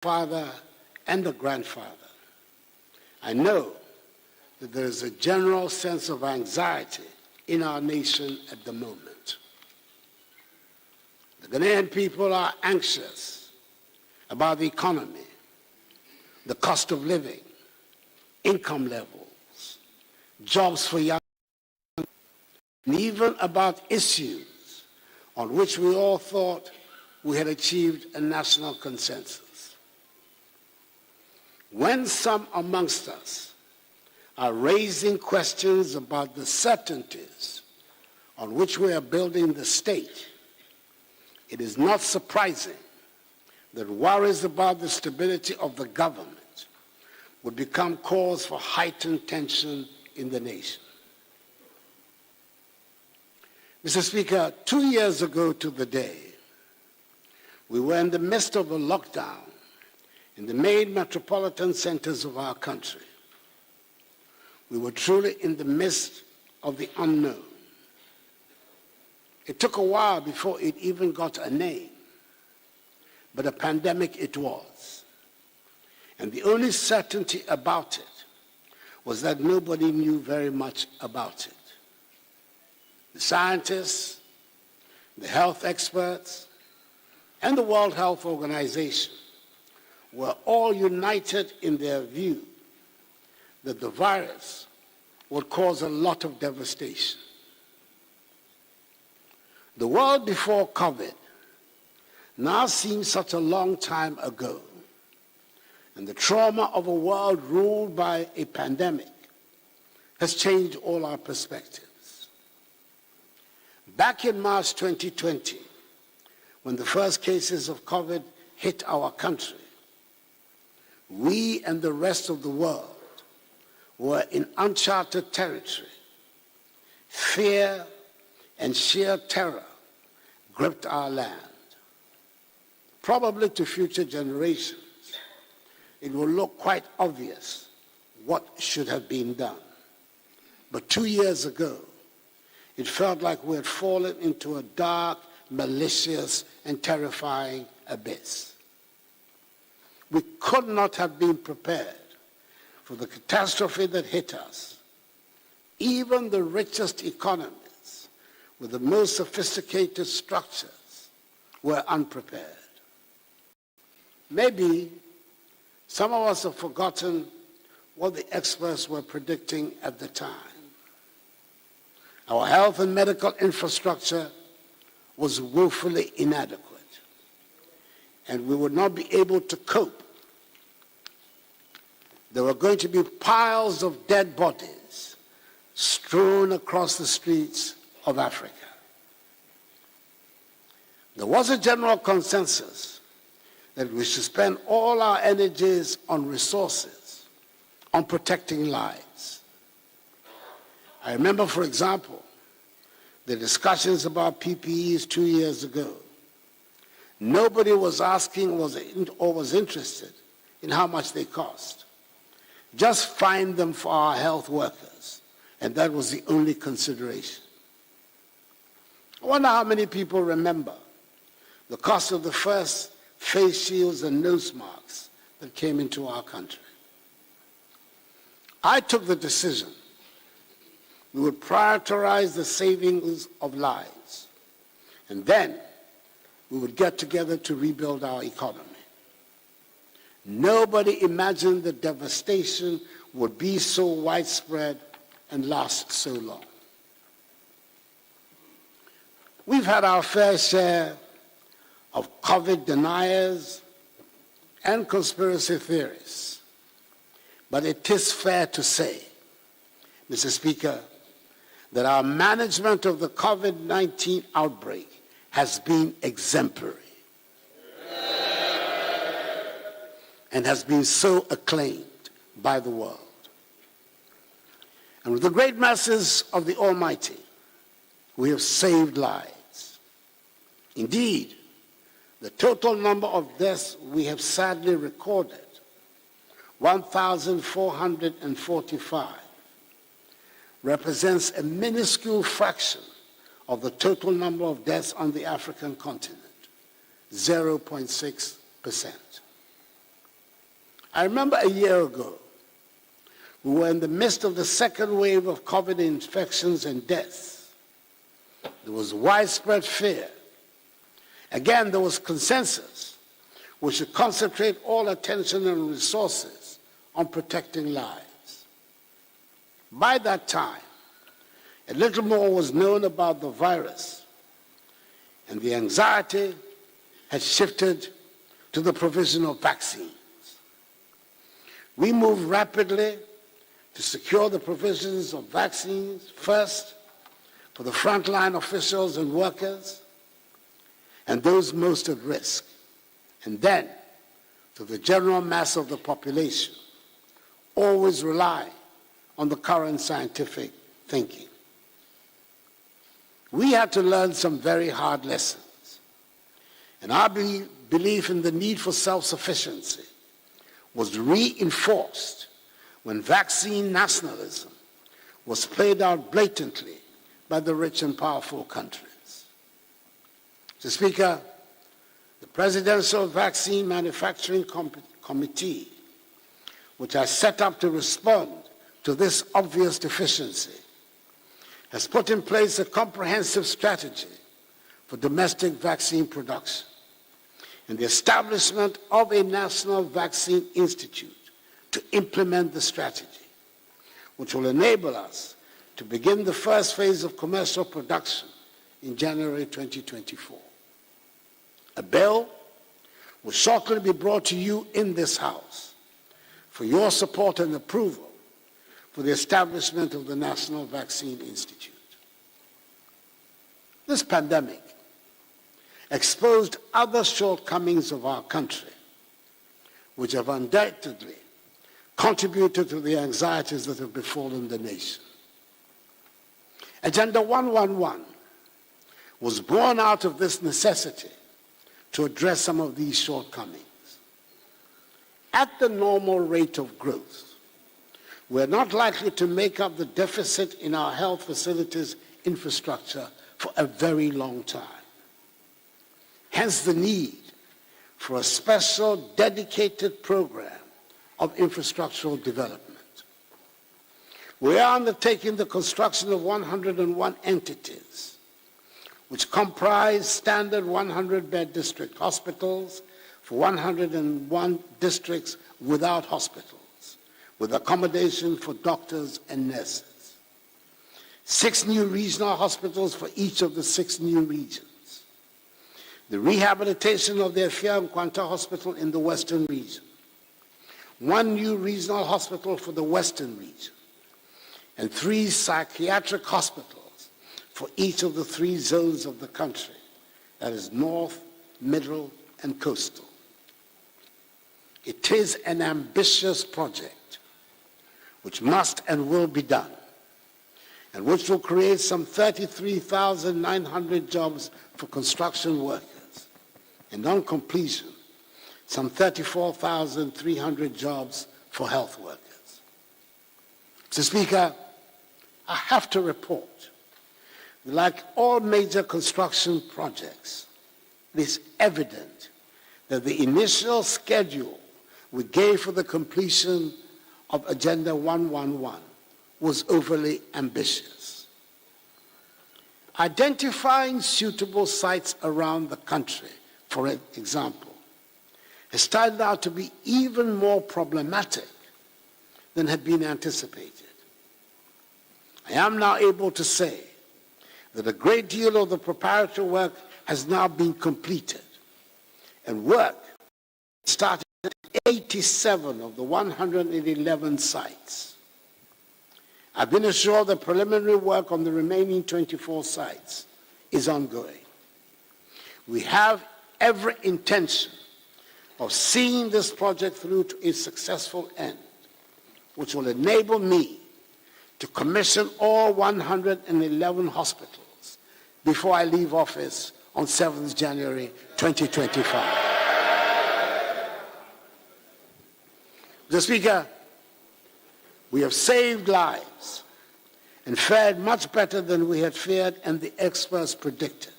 father and a grandfather, I know that there is a general sense of anxiety in our nation at the moment. The Ghanaian people are anxious about the economy, the cost of living, income levels, jobs for young people, and even about issues on which we all thought we had achieved a national consensus. When some amongst us are raising questions about the certainties on which we are building the state, it is not surprising that worries about the stability of the government would become cause for heightened tension in the nation. Mr. Speaker, 2 years ago to the day, we were in the midst of a lockdown in the main metropolitan centers of our country. We were truly in the midst of the unknown. It took a while before it even got a name, but a pandemic it was. And the only certainty about it was that nobody knew very much about it. The scientists, the health experts, and the World Health Organization were all united in their view that the virus would cause a lot of devastation. The world before COVID now seems such a long time ago, and the trauma of a world ruled by a pandemic has changed all our perspectives. Back in March 2020, when the first cases of COVID hit our country, we and the rest of the world were in uncharted territory. Fear and sheer terror gripped our land. Probably to future generations, it will look quite obvious what should have been done. But 2 years ago, it felt like we had fallen into a dark, malicious, and terrifying abyss. We could not have been prepared for the catastrophe that hit us. Even the richest economies with the most sophisticated structures were unprepared. Maybe some of us have forgotten what the experts were predicting at the time. Our health and medical infrastructure was woefully inadequate, and we would not be able to cope. There were going to be piles of dead bodies strewn across the streets of Africa. There was a general consensus that we should spend all our energies on resources, on protecting lives. I remember, for example, the discussions about PPEs 2 years ago. Nobody was asking or was interested in how much they cost. Just find them for our health workers, and that was the only consideration. I wonder how many people remember the cost of the first face shields and nose masks that came into our country. I took the decision we would prioritize the savings of lives, and then we would get together to rebuild our economy. Nobody imagined the devastation would be so widespread and last so long. We've had our fair share of COVID deniers and conspiracy theorists, but it is fair to say, Mr. Speaker, that our management of the COVID-19 outbreak has been exemplary and has been so acclaimed by the world. And with the great masses of the Almighty, we have saved lives. Indeed, the total number of deaths we have sadly recorded, 1,445, represents a minuscule fraction of the total number of deaths on the African continent, 0.6%. I remember a year ago, we were in the midst of the second wave of COVID infections and deaths. There was widespread fear. Again, there was consensus. We should concentrate all attention and resources on protecting lives. By that time, a little more was known about the virus, and the anxiety had shifted to the provision of vaccines. We moved rapidly to secure the provisions of vaccines, first for the frontline officials and workers and those most at risk, and then to the general mass of the population, always relying on the current scientific thinking. We had to learn some very hard lessons, and our belief in the need for self-sufficiency was reinforced when vaccine nationalism was played out blatantly by the rich and powerful countries. Mr. Speaker, the Presidential Vaccine Manufacturing Committee, which I set up to respond to this obvious deficiency, has put in place a comprehensive strategy for domestic vaccine production and the establishment of a National Vaccine Institute to implement the strategy, which will enable us to begin the first phase of commercial production in January 2024. A bill will shortly be brought to you in this House for your support and approval for the establishment of the National Vaccine Institute. This pandemic exposed other shortcomings of our country, which have undoubtedly contributed to the anxieties that have befallen the nation. Agenda 111 was born out of this necessity to address some of these shortcomings. At the normal rate of growth, we're not likely to make up the deficit in our health facilities infrastructure for a very long time. Hence the need for a special dedicated program of infrastructural development. We are undertaking the construction of 101 entities, which comprise standard 100-bed district hospitals for 101 districts without hospitals, with accommodation for doctors and nurses. 6 new regional hospitals for each of the 6 new regions. The rehabilitation of the Efia Nkwanta Hospital in the Western region. 1 new regional hospital for the Western region. And 3 psychiatric hospitals for each of the 3 zones of the country, that is North, Middle, and Coastal. It is an ambitious project which must and will be done, and which will create some 33,900 jobs for construction workers, and on completion, some 34,300 jobs for health workers. Mr. Speaker, I have to report that like all major construction projects, it is evident that the initial schedule we gave for the completion of Agenda 111 was overly ambitious. Identifying suitable sites around the country, for example, has turned out to be even more problematic than had been anticipated. I am now able to say that a great deal of the preparatory work has now been completed, and work started at 87 of the 111 sites. I've been assured that preliminary work on the remaining 24 sites is ongoing. We have every intention of seeing this project through to its successful end, which will enable me to commission all 111 hospitals before I leave office on 7th January 2025. Mr. Speaker, we have saved lives and fared much better than we had feared and the experts predicted.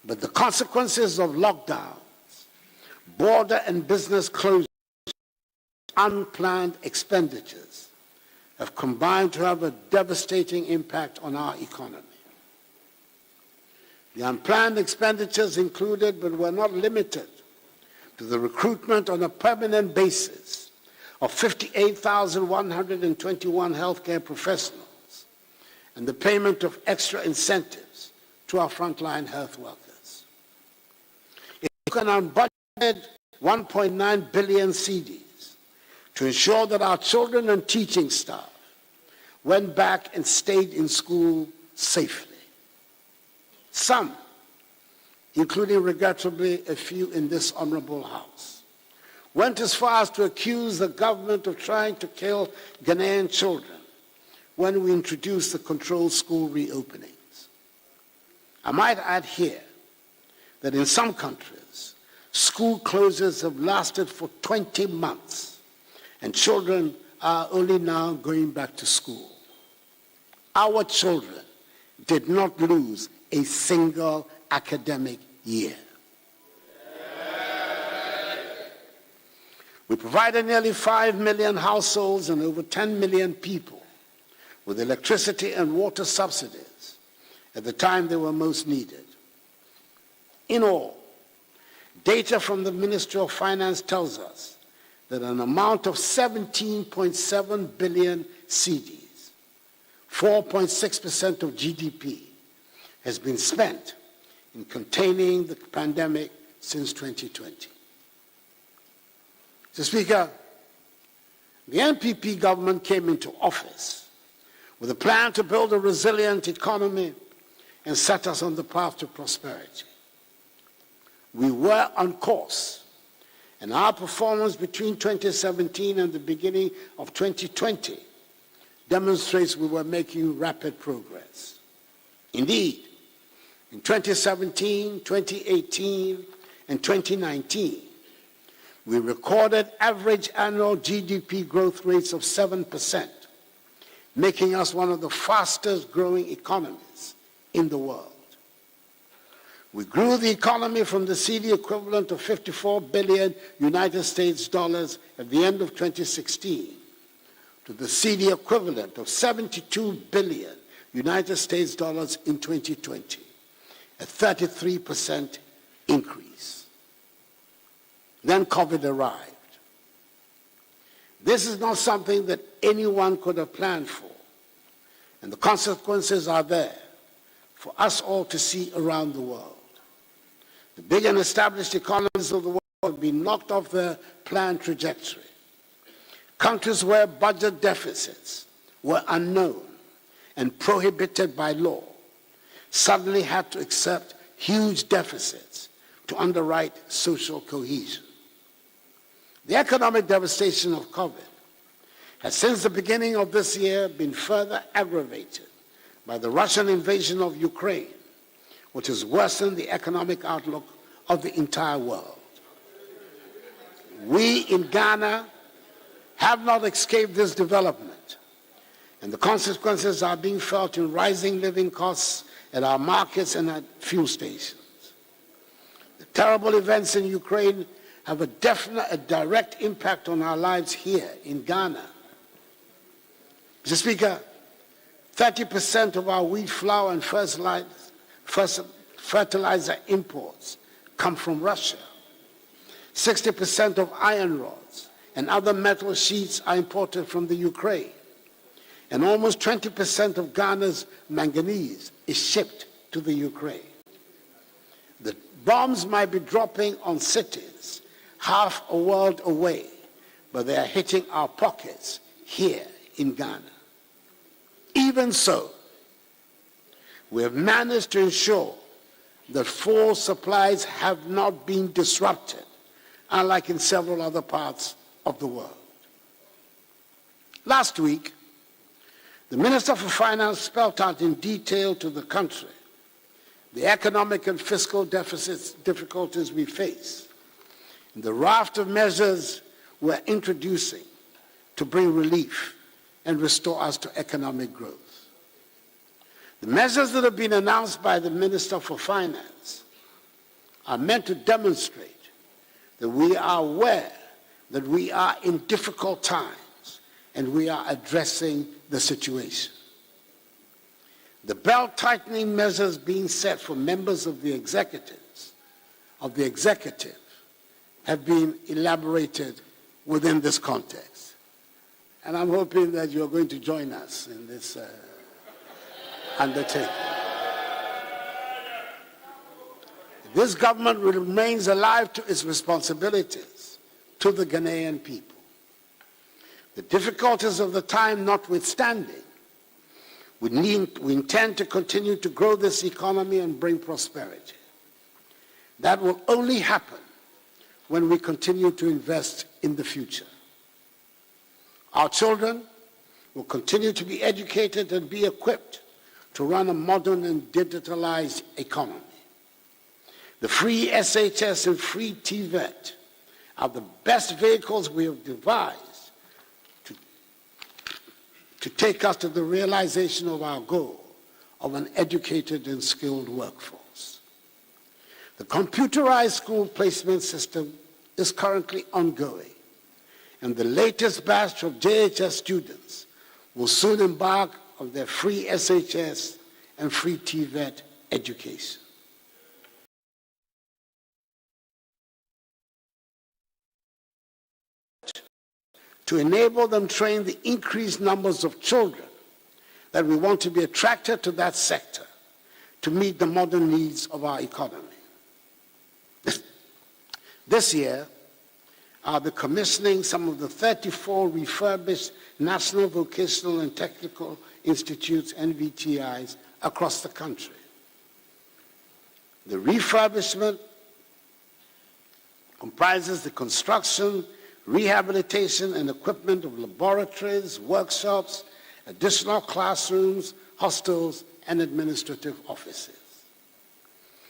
But the consequences of lockdowns, border and business closures, unplanned expenditures have combined to have a devastating impact on our economy. The unplanned expenditures included, but were not limited to, the recruitment on a permanent basis of 58,121 healthcare professionals and the payment of extra incentives to our frontline health workers. It took an unbudgeted 1.9 billion cedis to ensure that our children and teaching staff went back and stayed in school safely. Some, including regrettably a few in this honorable House, went as far as to accuse the government of trying to kill Ghanaian children when we introduced the controlled school reopenings. I might add here that in some countries, school closures have lasted for 20 months, and children are only now going back to school. Our children did not lose a single academic year. We provided nearly 5 million households and over 10 million people with electricity and water subsidies at the time they were most needed. In all, data from the Ministry of Finance tells us that an amount of 17.7 billion cedis, 4.6% of GDP, has been spent in containing the pandemic since 2020. Mr. Speaker, the NPP government came into office with a plan to build a resilient economy and set us on the path to prosperity. We were on course, and our performance between 2017 and the beginning of 2020 demonstrates we were making rapid progress. Indeed, in 2017, 2018, and 2019, we recorded average annual GDP growth rates of 7%, making us one of the fastest growing economies in the world. We grew the economy from the cedi equivalent of 54 billion United States dollars at the end of 2016 to the cedi equivalent of 72 billion United States dollars in 2020, a 33% increase. Then COVID arrived. This is not something that anyone could have planned for, and the consequences are there for us all to see around the world. The big and established economies of the world have been knocked off their planned trajectory. Countries where budget deficits were unknown and prohibited by law suddenly had to accept huge deficits to underwrite social cohesion. The economic devastation of COVID has since the beginning of this year been further aggravated by the Russian invasion of Ukraine, which has worsened the economic outlook of the entire world. We in Ghana have not escaped this development, and the consequences are being felt in rising living costs at our markets and at fuel stations. The terrible events in Ukraine have a direct impact on our lives here in Ghana. Mr. Speaker, 30% of our wheat flour and fertilizer imports come from Russia. 60% of iron rods and other metal sheets are imported from the Ukraine. And almost 20% of Ghana's manganese is shipped to the Ukraine. The bombs might be dropping on cities half a world away, but they are hitting our pockets here in Ghana. Even so, we have managed to ensure that fuel supplies have not been disrupted, unlike in several other parts of the world. Last week, the Minister for Finance spelled out in detail to the country the economic and fiscal difficulties we face, and the raft of measures we're introducing to bring relief and restore us to economic growth. The measures that have been announced by the Minister for Finance are meant to demonstrate that we are where that we are in difficult times and we are addressing the situation. The belt-tightening measures being set for members of the executive have been elaborated within this context. And I'm hoping that you're going to join us in this undertaking. This government remains alive to its responsibilities to the Ghanaian people. The difficulties of the time notwithstanding, we intend to continue to grow this economy and bring prosperity. That will only happen when we continue to invest in the future. Our children will continue to be educated and be equipped to run a modern and digitalized economy. The free SHS and free TVET are the best vehicles we have devised to take us to the realization of our goal of an educated and skilled workforce. The computerized school placement system is currently ongoing, and the latest batch of JHS students will soon embark on their free SHS and free TVET education. To enable them train the increased numbers of children that we want to be attracted to that sector to meet the modern needs of our economy. This year, I'll be commissioning some of the 34 refurbished National Vocational and Technical Institutes, NVTIs, across the country. The refurbishment comprises the construction, rehabilitation and equipment of laboratories, workshops, additional classrooms, hostels, and administrative offices.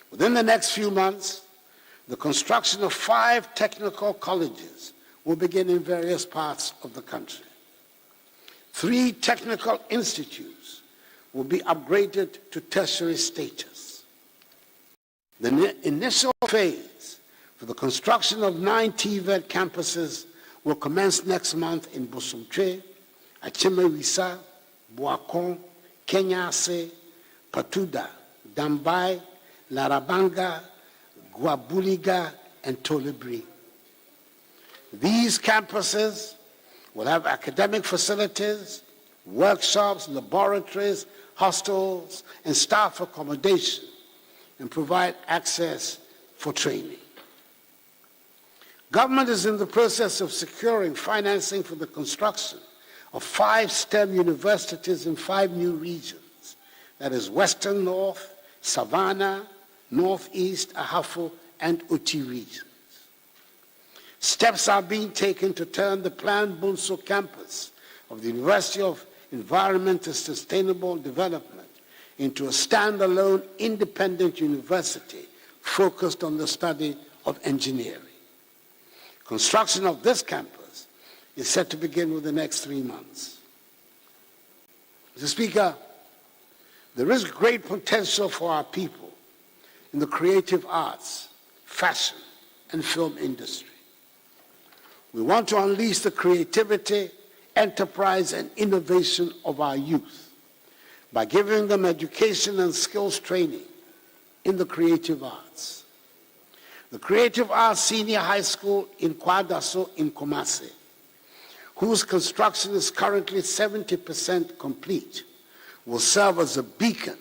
Within the next few months, the construction of 5 technical colleges will begin in various parts of the country. 3 technical institutes will be upgraded to tertiary status. The initial phase for the construction of 9 TVET campuses will commence next month in Bosomtwe, Achimewisa, Boakon, Kenyase, Patuda, Dambai, Larabanga, Guabuliga, and Tolibri. These campuses will have academic facilities, workshops, laboratories, hostels, and staff accommodation, and provide access for training. Government is in the process of securing financing for the construction of 5 STEM universities in 5 new regions, that is Western North, Savannah, Northeast, Ahafo, and Uti regions. Steps are being taken to turn the planned Bunso campus of the University of Environment and Sustainable Development into a standalone independent university focused on the study of engineering. Construction of this campus is set to begin within the next 3 months. Mr. Speaker, there is great potential for our people in the creative arts, fashion, and film industry. We want to unleash the creativity, enterprise, and innovation of our youth by giving them education and skills training in the creative arts. The Creative Arts Senior High School in Kwadaso in Kumasi, whose construction is currently 70% complete, will serve as a beacon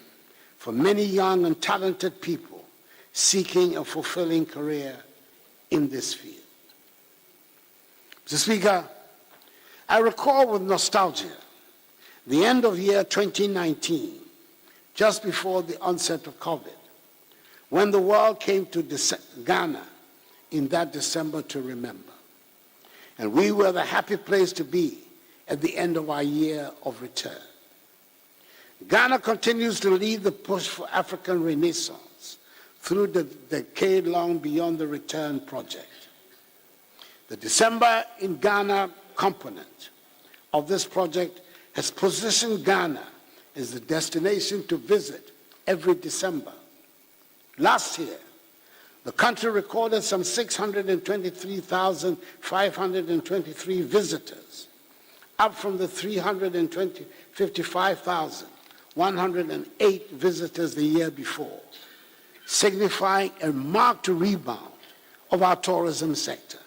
for many young and talented people seeking a fulfilling career in this field. Mr. Speaker, I recall with nostalgia the end of year 2019, just before the onset of COVID, when the world came to Ghana in that December to remember. And we were the happy place to be at the end of our year of return. Ghana continues to lead the push for African Renaissance through the decade-long Beyond the Return project. The December in Ghana component of this project has positioned Ghana as the destination to visit every December. Last year, the country recorded some 623,523 visitors, up from the 55,108 visitors the year before, signifying a marked rebound of our tourism sector.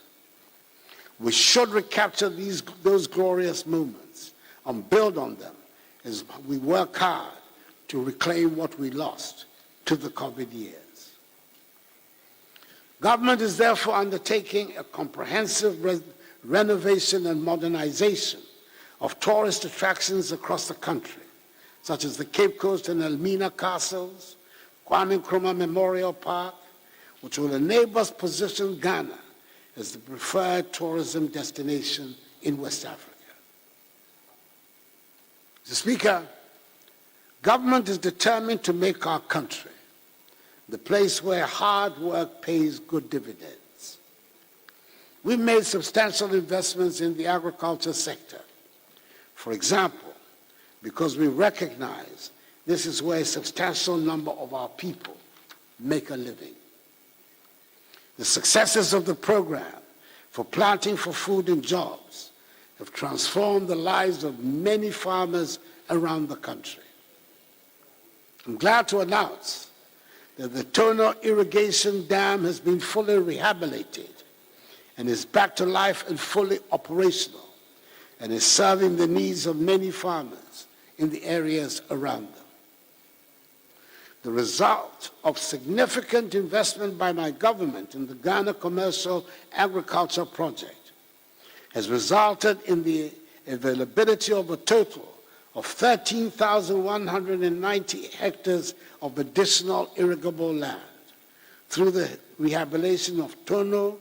We should recapture those glorious moments and build on them as we work hard to reclaim what we lost to the COVID years. Government is therefore undertaking a comprehensive renovation and modernization of tourist attractions across the country, such as the Cape Coast and Elmina castles, Kwame Nkrumah Memorial Park, which will enable us to position Ghana as the preferred tourism destination in West Africa. Mr. Speaker, government is determined to make our country the place where hard work pays good dividends. We've made substantial investments in the agriculture sector. For example, because we recognize this is where a substantial number of our people make a living. The successes of the program for planting for food and jobs have transformed the lives of many farmers around the country. I'm glad to announce that the Tono irrigation dam has been fully rehabilitated and is back to life and fully operational, and is serving the needs of many farmers in the areas around them. The result of significant investment by my government in the Ghana Commercial Agriculture Project has resulted in the availability of a total of 13,190 hectares of additional irrigable land through the rehabilitation of Tono,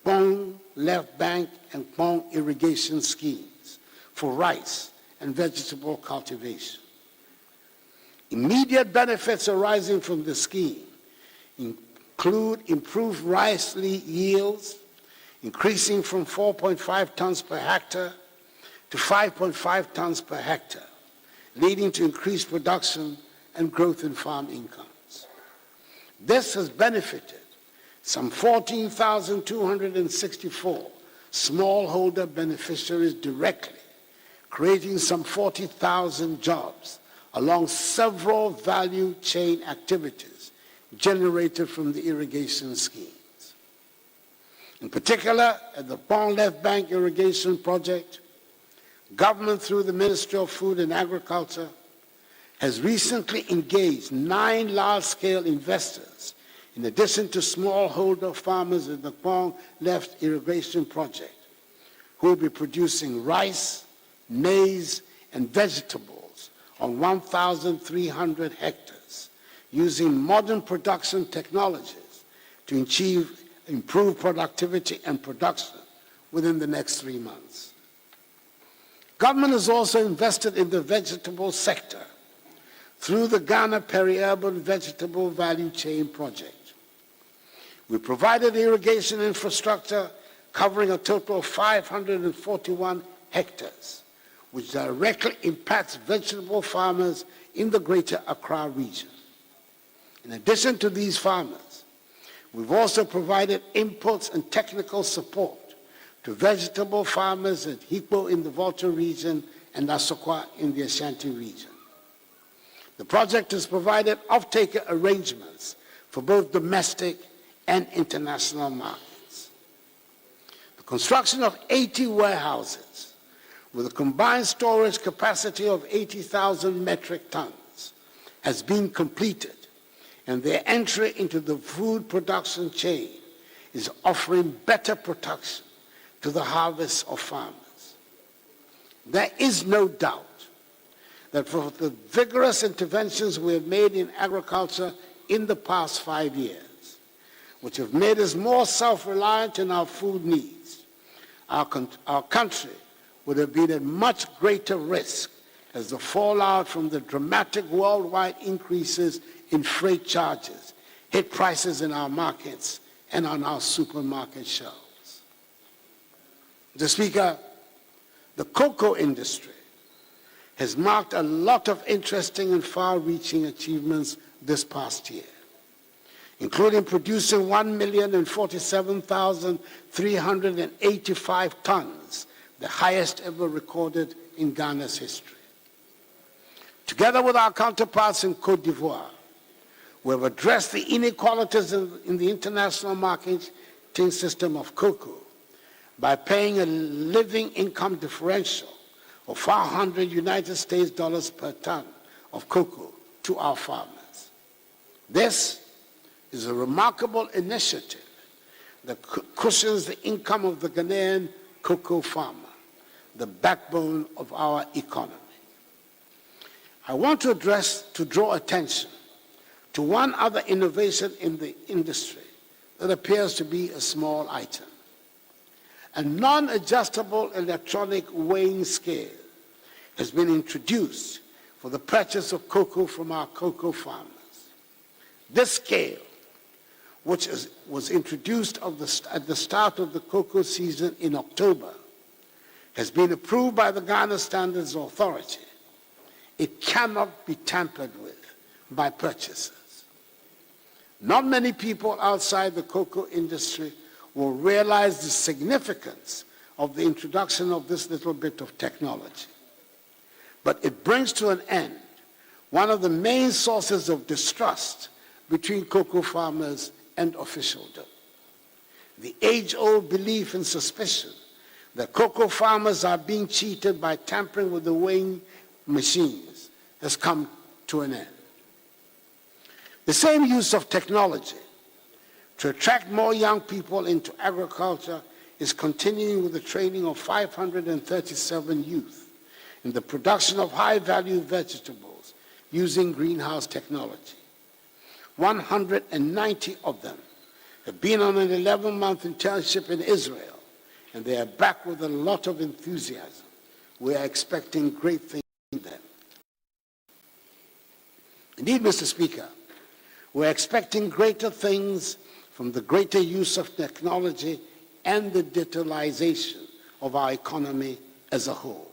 Pong, Left Bank, and Pong irrigation schemes for rice and vegetable cultivation. Immediate benefits arising from the scheme include improved rice yields, increasing from 4.5 tons per hectare to 5.5 tons per hectare, leading to increased production and growth in farm incomes. This has benefited some 14,264 smallholder beneficiaries directly, creating some 40,000 jobs along several value chain activities generated from the irrigation schemes. In particular, at the Pong Left Bank irrigation project, government through the Ministry of Food and Agriculture has recently engaged 9 large-scale investors in addition to smallholder farmers at the Pong Left irrigation project, who will be producing rice, maize, and vegetables on 1,300 hectares using modern production technologies to achieve improved productivity and production within the next 3 months. Government has also invested in the vegetable sector through the Ghana Peri-Urban Vegetable Value Chain Project. We provided irrigation infrastructure covering a total of 541 hectares, which directly impacts vegetable farmers in the greater Accra region. In addition to these farmers, we've also provided inputs and technical support to vegetable farmers at Hikpo in the Volta region and Asokwa in the Ashanti region. The project has provided off-taker arrangements for both domestic and international markets. The construction of 80 warehouses with a combined storage capacity of 80,000 metric tons has been completed, and their entry into the food production chain is offering better protection to the harvest of farmers. There is no doubt that for the vigorous interventions we have made in agriculture in the past 5 years, which have made us more self-reliant in our food needs, our country would have been at much greater risk as the fallout from the dramatic worldwide increases in freight charges hit prices in our markets and on our supermarket shelves. Mr. Speaker, the cocoa industry has marked a lot of interesting and far-reaching achievements this past year, including producing 1,047,385 tons, the highest ever recorded in Ghana's history. Together with our counterparts in Côte d'Ivoire, we have addressed the inequalities in the international marketing system of cocoa by paying a living income differential of 400 United States dollars per ton of cocoa to our farmers. This is a remarkable initiative that cushions the income of the Ghanaian cocoa farmer, the backbone of our economy. I want to draw attention to one other innovation in the industry that appears to be a small item. A non-adjustable electronic weighing scale has been introduced for the purchase of cocoa from our cocoa farmers. This scale, which was introduced at the start of the cocoa season in October, has been approved by the Ghana Standards Authority. It cannot be tampered with by purchasers. Not many people outside the cocoa industry will realize the significance of the introduction of this little bit of technology. But it brings to an end one of the main sources of distrust between cocoa farmers and officialdom. The age-old belief and suspicion that cocoa farmers are being cheated by tampering with the weighing machines has come to an end. The same use of technology to attract more young people into agriculture is continuing with the training of 537 youth in the production of high-value vegetables using greenhouse technology. 190 of them have been on an 11-month internship in Israel, and they are back with a lot of enthusiasm. We are expecting great things from them. Indeed, Mr. Speaker, we're expecting greater things from the greater use of technology and the digitalization of our economy as a whole.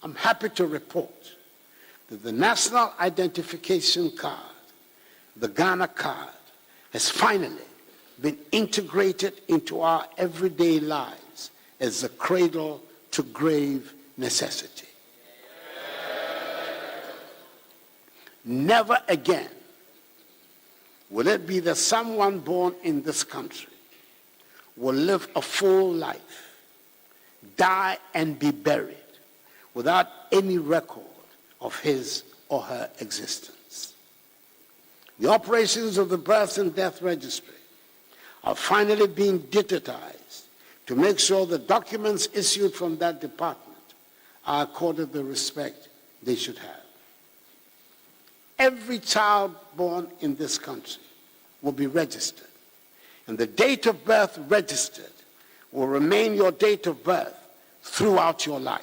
I'm happy to report that the National Identification Card, the Ghana card, has finally been integrated into our everyday lives as a cradle-to-grave necessity. Never again will it be that someone born in this country will live a full life, die and be buried without any record of his or her existence. The operations of the birth and death registry are finally being digitized to make sure the documents issued from that department are accorded the respect they should have. Every child born in this country will be registered, and the date of birth registered will remain your date of birth throughout your life.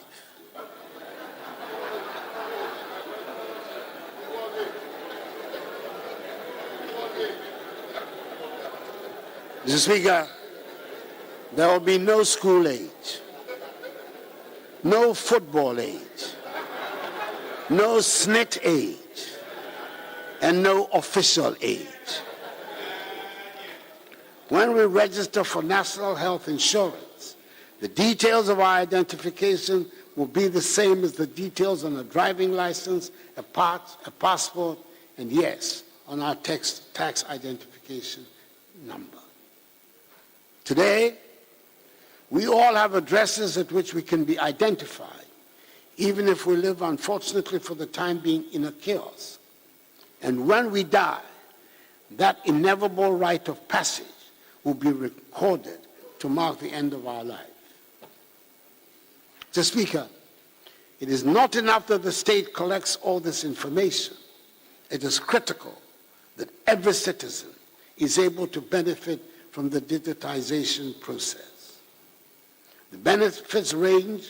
Mr. Speaker, there will be no school age, no football age, no SNIT age, and no official age. When we register for national health insurance, the details of our identification will be the same as the details on a driving license, a passport, and yes, on our tax identification number. Today, we all have addresses at which we can be identified, even if we live, unfortunately, for the time being, in a chaos. And when we die, that inevitable rite of passage will be recorded to mark the end of our life. Mr. Speaker, it is not enough that the state collects all this information. It is critical that every citizen is able to benefit from the digitization process. The benefits range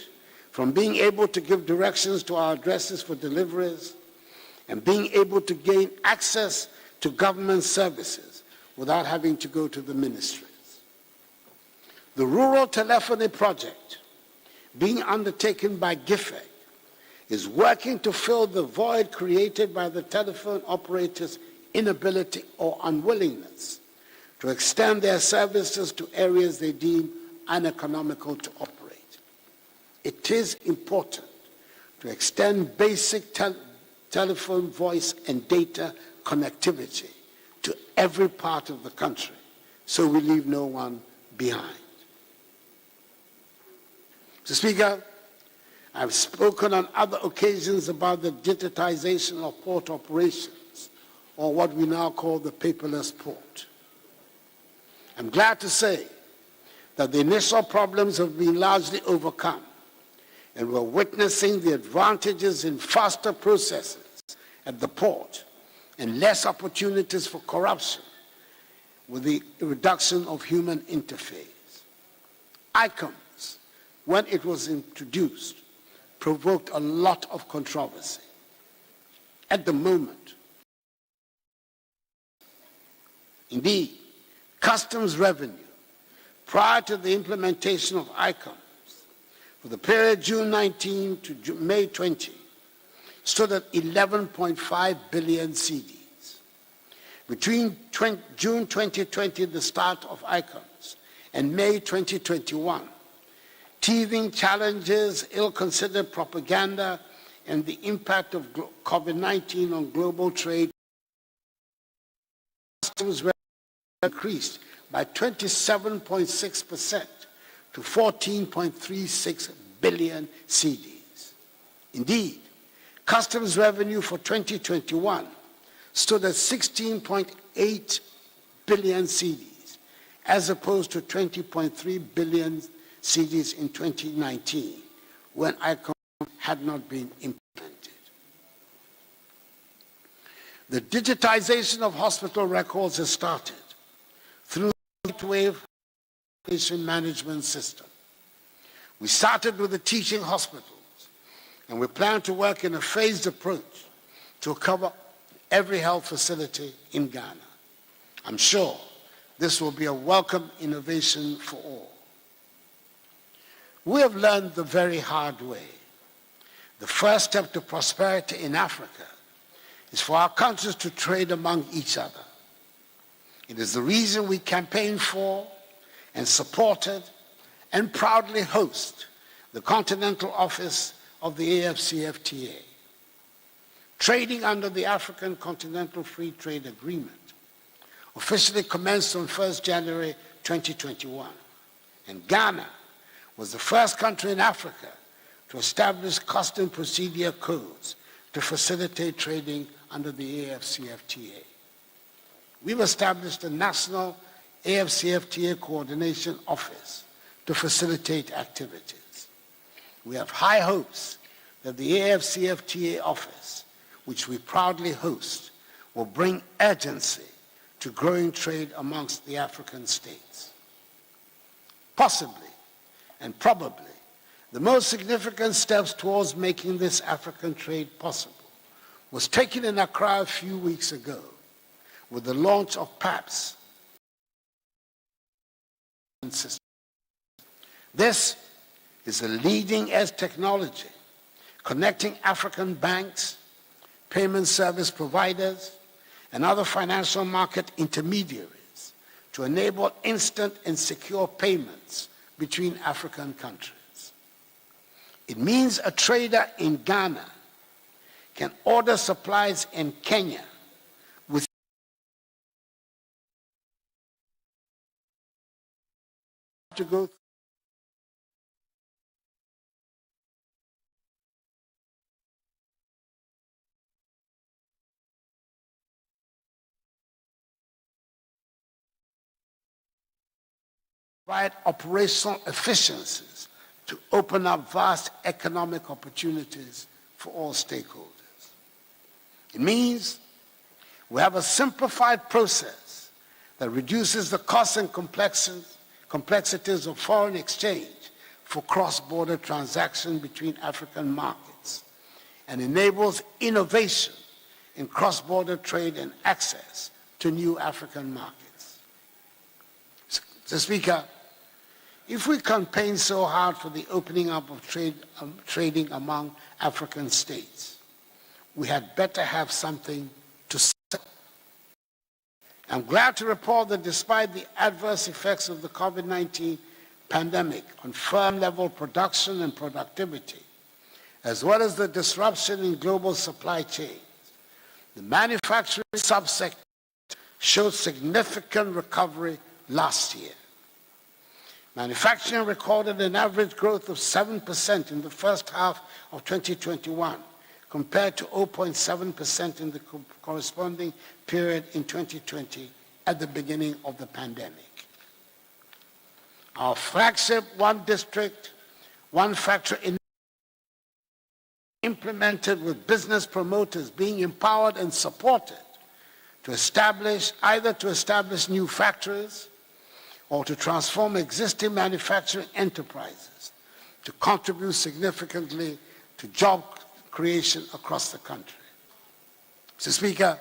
from being able to give directions to our addresses for deliveries and being able to gain access to government services without having to go to the ministries. The Rural Telephony Project, being undertaken by GIFEC, is working to fill the void created by the telephone operators inability or unwillingness to extend their services to areas they deem uneconomical to operate. It is important to extend basic telephone, voice, and data connectivity to every part of the country, so we leave no one behind. Mr. Speaker, I've spoken on other occasions about the digitization of port operations, or what we now call the paperless port. I'm glad to say that the initial problems have been largely overcome, and we're witnessing the advantages in faster processes at the port and less opportunities for corruption with the reduction of human interface. ICOMS, when it was introduced, provoked a lot of controversy. At the moment, indeed, customs revenue prior to the implementation of ICOMS for the period June 19 to May 20 stood at 11.5 billion cedis. Between June 2020, the start of ICOMS, and May 2021, teething challenges, ill-considered propaganda, and the impact of COVID-19 on global trade, customs revenue increased by 27.6% to 14.36 billion cedis. Indeed, customs revenue for 2021 stood at 16.8 billion cedis, as opposed to 20.3 billion cedis in 2019, when ICOMS had not been implemented. The digitization of hospital records has started through the Gateway Patient Management System. We started with the teaching hospitals, and we plan to work in a phased approach to cover every health facility in Ghana. I'm sure this will be a welcome innovation for all. We have learned the very hard way. The first step to prosperity in Africa is for our countries to trade among each other. It is the reason we campaign for and supported and proudly host the Continental Office of the AFCFTA. Trading under the African Continental Free Trade Agreement officially commenced on 1st January 2021, and Ghana was the first country in Africa to establish custom procedure codes to facilitate trading under the AFCFTA. We've established a national AFCFTA coordination office to facilitate activities. We have high hopes that the AFCFTA office, which we proudly host, will bring urgency to growing trade amongst the African states. Possibly, and probably, the most significant steps towards making this African trade possible was taken in Accra a few weeks ago with the launch of PAPS. This is a leading-edge technology connecting African banks, payment service providers, and other financial market intermediaries to enable instant and secure payments between African countries. It means a trader in Ghana can order supplies in Kenya with to go provide operational efficiencies to open up vast economic opportunities for all stakeholders. It means we have a simplified process that reduces the costs and complexities of foreign exchange for cross-border transactions between African markets and enables innovation in cross-border trade and access to new African markets. Mr. Speaker, if we campaign so hard for the opening up of trading among African states, we had better have something to sell. I'm glad to report that despite the adverse effects of the COVID-19 pandemic on firm-level production and productivity, as well as the disruption in global supply chains, the manufacturing subsector showed significant recovery last year. Manufacturing recorded an average growth of 7% in the first half of 2021, compared to 0.7% in the corresponding period in 2020 at the beginning of the pandemic. Our flagship One District, One Factory initiative, implemented with business promoters being empowered and supported to establish new factories or to transform existing manufacturing enterprises to contribute significantly to job creation across the country. Mr. Speaker,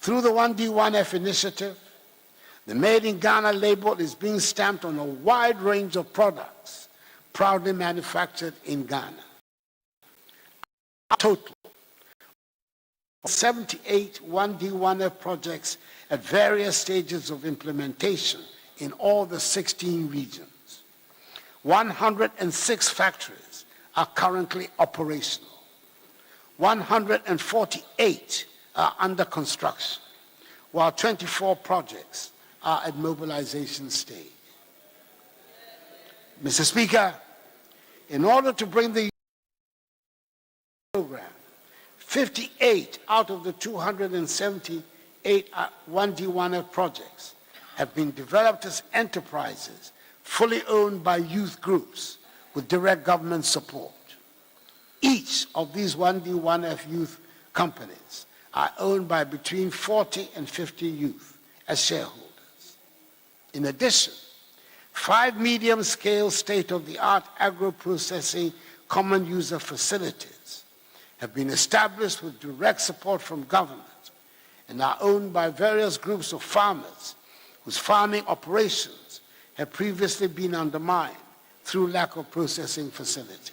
through the 1D1F initiative, the Made in Ghana label is being stamped on a wide range of products proudly manufactured in Ghana. A total of 78 1D1F projects at various stages of implementation in all the 16 regions. 106 factories are currently operational. 148 are under construction, while 24 projects are at mobilization stage. Mr. Speaker, in order to bring the program, 58 out of the 278 1D1F projects have been developed as enterprises fully owned by youth groups with direct government support. Each of these 1D1F youth companies are owned by between 40 and 50 youth as shareholders. In addition, 5 medium-scale state-of-the-art agro-processing common user facilities have been established with direct support from government and are owned by various groups of farmers whose farming operations have previously been undermined through lack of processing facilities.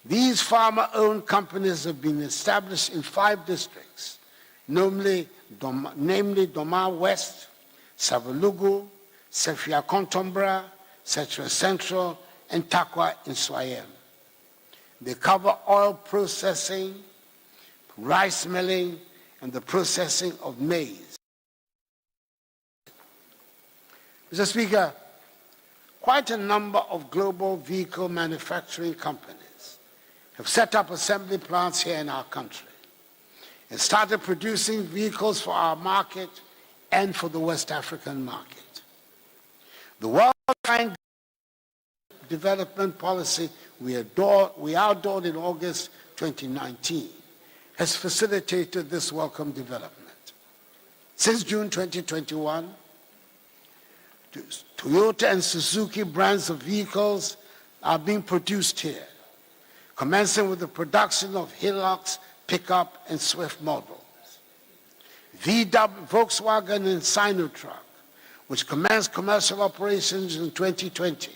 These farmer-owned companies have been established in 5 districts, namely Doma West, Savalugu, Sefia Kontombra, Setra Central, and Takwa in Swayem. They cover oil processing, rice milling, and the processing of maize. Mr. Speaker, quite a number of global vehicle manufacturing companies have set up assembly plants here in our country and started producing vehicles for our market and for the West African market. The World Development Policy we outlawed in August 2019 has facilitated this welcome development. Since June 2021, Toyota and Suzuki brands of vehicles are being produced here, commencing with the production of Hilux, pickup, and Swift models. Volkswagen and Sinotruk, which commenced commercial operations in 2020,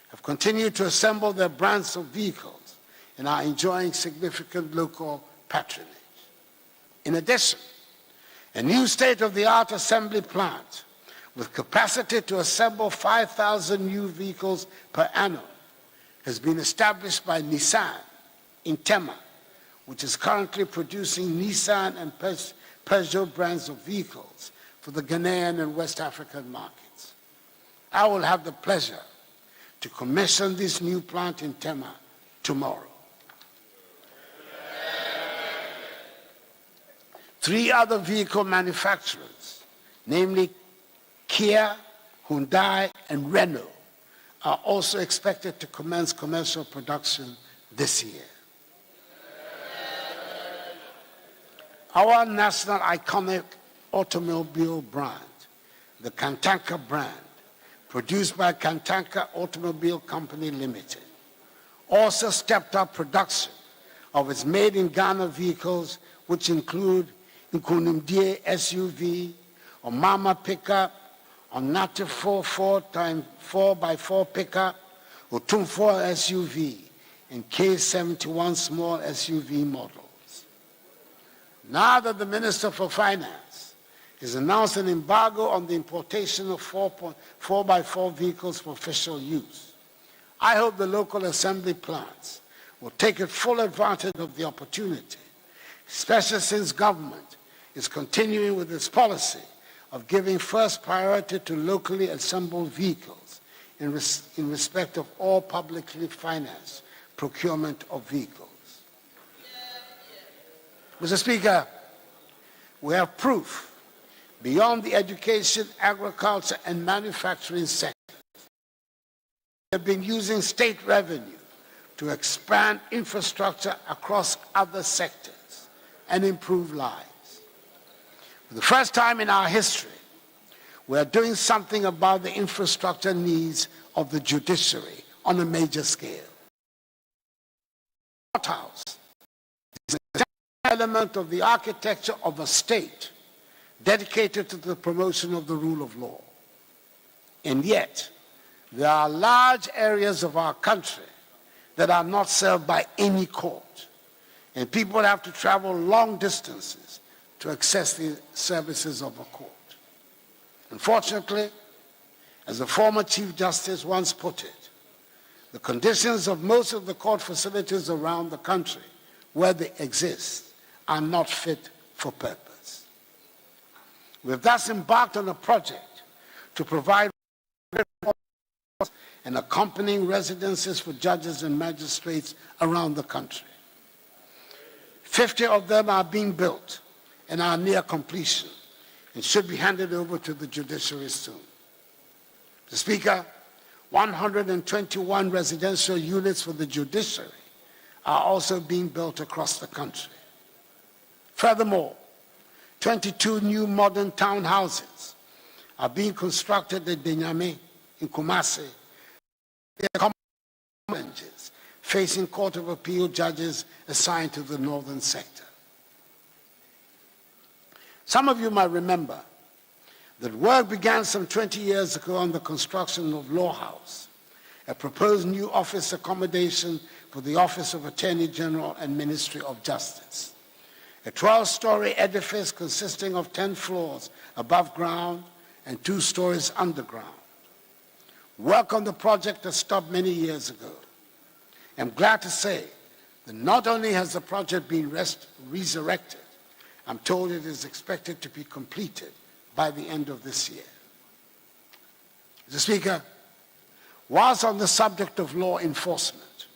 have continued to assemble their brands of vehicles and are enjoying significant local patronage. In addition, a new state-of-the-art assembly plant with capacity to assemble 5,000 new vehicles per annum has been established by Nissan in Tema, which is currently producing Nissan and Peugeot brands of vehicles for the Ghanaian and West African markets. I will have the pleasure to commission this new plant in Tema tomorrow. 3 other vehicle manufacturers, namely Kia, Hyundai, and Renault, are also expected to commence commercial production this year. Our national iconic automobile brand, the Kantanka brand, produced by Kantanka Automobile Company Limited, also stepped up production of its made-in-Ghana vehicles, which include Nkunimdie SUV, Omama pickup, Onate 4x4 pickup, Otumfor SUV, and K71 small SUV models. Now that the Minister for Finance has announced an embargo on the importation of 4x4 vehicles for official use. I hope the local assembly plants will take full advantage of the opportunity, especially since government is continuing with its policy of giving first priority to locally assembled vehicles in respect of all publicly financed procurement of vehicles. Mr. Speaker, we have proof beyond the education, agriculture, and manufacturing sectors. We have been using state revenue to expand infrastructure across other sectors and improve lives. For the first time in our history, we are doing something about the infrastructure needs of the judiciary on a major scale. The courthouse is an element of the architecture of a state dedicated to the promotion of the rule of law. And yet, there are large areas of our country that are not served by any court, and people have to travel long distances to access the services of a court. Unfortunately, as the former Chief Justice once put it, the conditions of most of the court facilities around the country where they exist are not fit for purpose. We have thus embarked on a project to provide and accompanying residences for judges and magistrates around the country. 50 of them are being built and are near completion and should be handed over to the judiciary soon. Mr. Speaker, 121 residential units for the judiciary are also being built across the country. Furthermore, 22 new modern townhouses are being constructed at Denyame in Kumasi. They are challenges facing Court of Appeal judges assigned to the northern sector. Some of you might remember that work began some 20 years ago on the construction of Law House, a proposed new office accommodation for the Office of Attorney General and Ministry of Justice. A 12-story edifice consisting of 10 floors above ground and 2 stories underground. Work on the project has stopped many years ago. I'm glad to say that not only has the project been resurrected, I'm told it is expected to be completed by the end of this year. Mr. Speaker, whilst on the subject of law enforcement,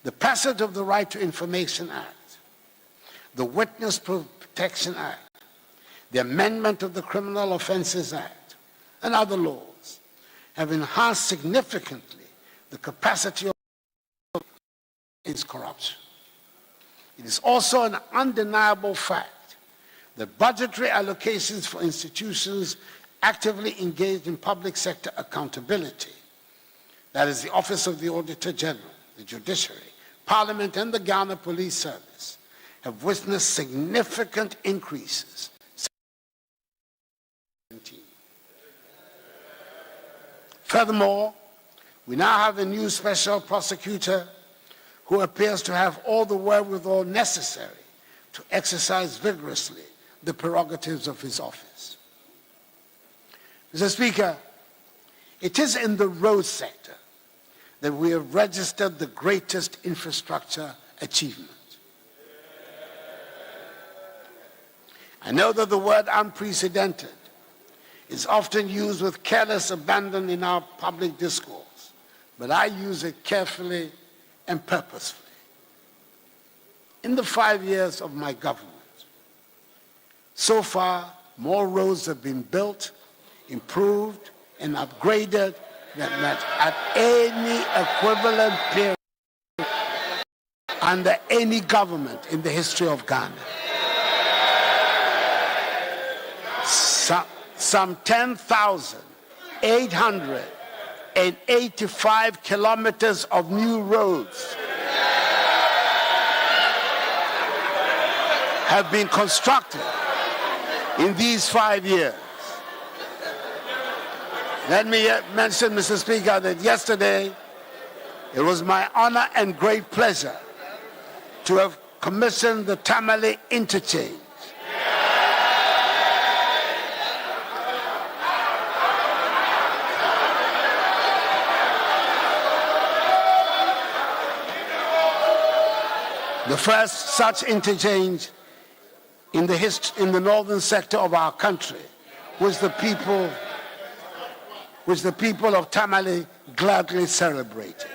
the passage of the Right to Information Act, the Witness Protection Act, the amendment of the Criminal Offences Act, and other laws have enhanced significantly the capacity of against corruption. It is also an undeniable fact that budgetary allocations for institutions actively engaged in public sector accountability, that is the Office of the Auditor General, the Judiciary, Parliament, and the Ghana Police Service, have witnessed significant increases. Furthermore, we now have a new special prosecutor who appears to have all the wherewithal necessary to exercise vigorously the prerogatives of his office. Mr. Speaker, it is in the road sector that we have registered the greatest infrastructure achievement. I know that the word unprecedented is often used with careless abandon in our public discourse, but I use it carefully and purposefully. In the 5 years of my government, so far, more roads have been built, improved, and upgraded than at any equivalent period under any government in the history of Ghana. Some 10,885 kilometers of new roads have been constructed in these 5 years. Let me mention, Mr. Speaker, that yesterday it was my honor and great pleasure to have commissioned the Tamale interchange. The first such interchange in the northern sector of our country, which the people of Tamale gladly celebrated.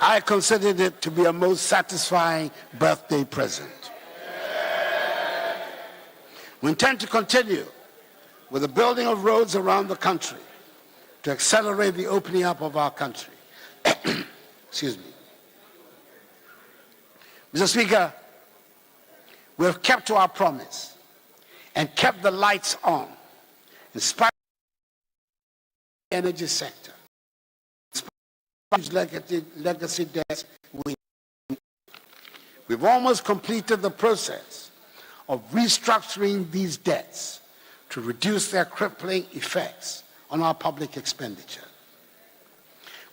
I considered it to be a most satisfying birthday present. We intend to continue with the building of roads around the country to accelerate the opening up of our country. Excuse me. Mr. Speaker, we have kept to our promise and kept the lights on in spite of the energy sector. In spite of legacy debts, we've almost completed the process of restructuring these debts to reduce their crippling effects on our public expenditure.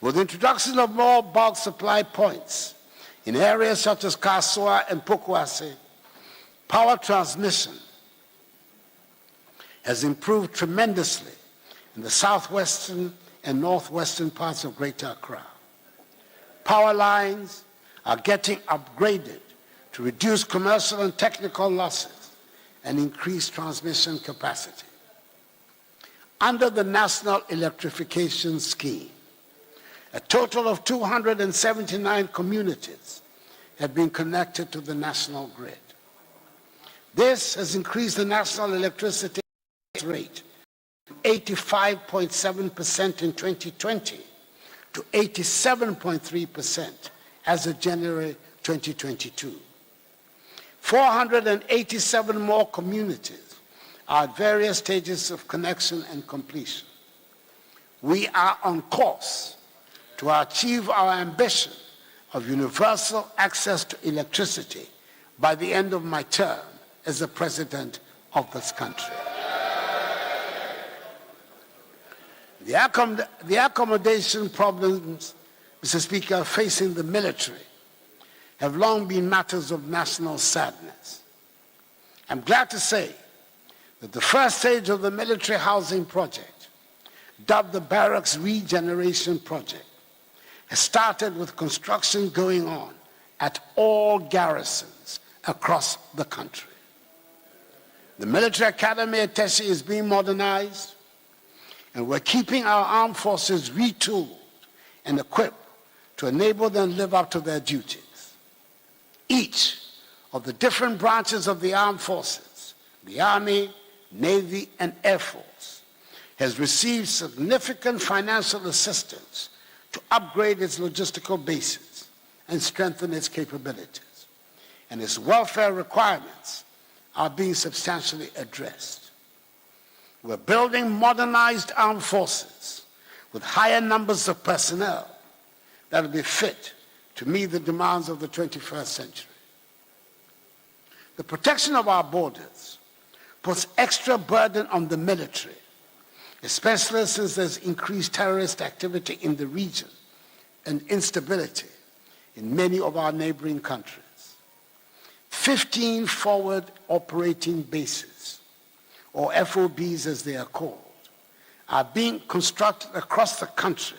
With the introduction of more bulk supply points in areas such as Kasua and Pokuase, power transmission has improved tremendously in the southwestern and northwestern parts of Greater Accra. Power lines are getting upgraded to reduce commercial and technical losses and increase transmission capacity. Under the National Electrification Scheme, a total of 279 communities have been connected to the national grid. This has increased the national electricity rate from 85.7% in 2020 to 87.3% as of January 2022. 487 more communities are at various stages of connection and completion. We are on course to achieve our ambition of universal access to electricity by the end of my term as the President of this country. The accommodation problems, Mr. Speaker, facing the military have long been matters of national sadness. I'm glad to say that the first stage of the military housing project, dubbed the Barracks Regeneration Project, has started with construction going on at all garrisons across the country. The military academy at Teshi is being modernized, and we're keeping our armed forces retooled and equipped to enable them to live up to their duties. Each of the different branches of the armed forces, the Army, Navy, and Air Force, has received significant financial assistance to upgrade its logistical bases and strengthen its capabilities, and its welfare requirements are being substantially addressed. We're building modernized armed forces with higher numbers of personnel that will be fit to meet the demands of the 21st century. The protection of our borders puts extra burden on the military, especially since there's increased terrorist activity in the region and instability in many of our neighboring countries. 15 forward operating bases, or FOBs as they are called, are being constructed across the country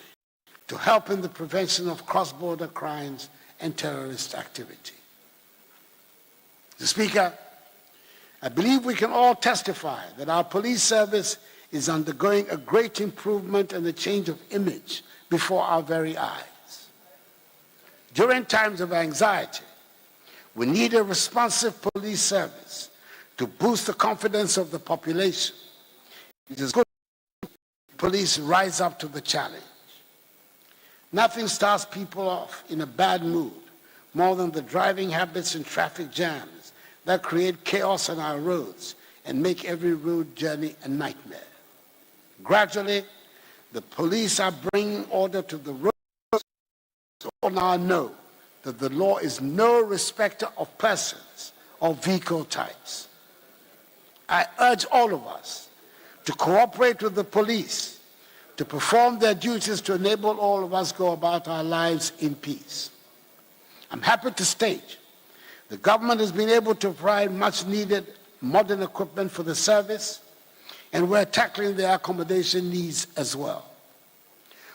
to help in the prevention of cross-border crimes and terrorist activity. Mr. Speaker, I believe we can all testify that our police service is undergoing a great improvement and a change of image before our very eyes. During times of anxiety, we need a responsive police service to boost the confidence of the population. It is good that police rise up to the challenge. Nothing starts people off in a bad mood more than the driving habits and traffic jams that create chaos on our roads and make every road journey a nightmare. Gradually, the police are bringing order to the roads, so all now know that the law is no respecter of persons or vehicle types. I urge all of us to cooperate with the police to perform their duties to enable all of us go about our lives in peace. I'm happy to state the government has been able to provide much needed modern equipment for the service, and we're tackling their accommodation needs as well.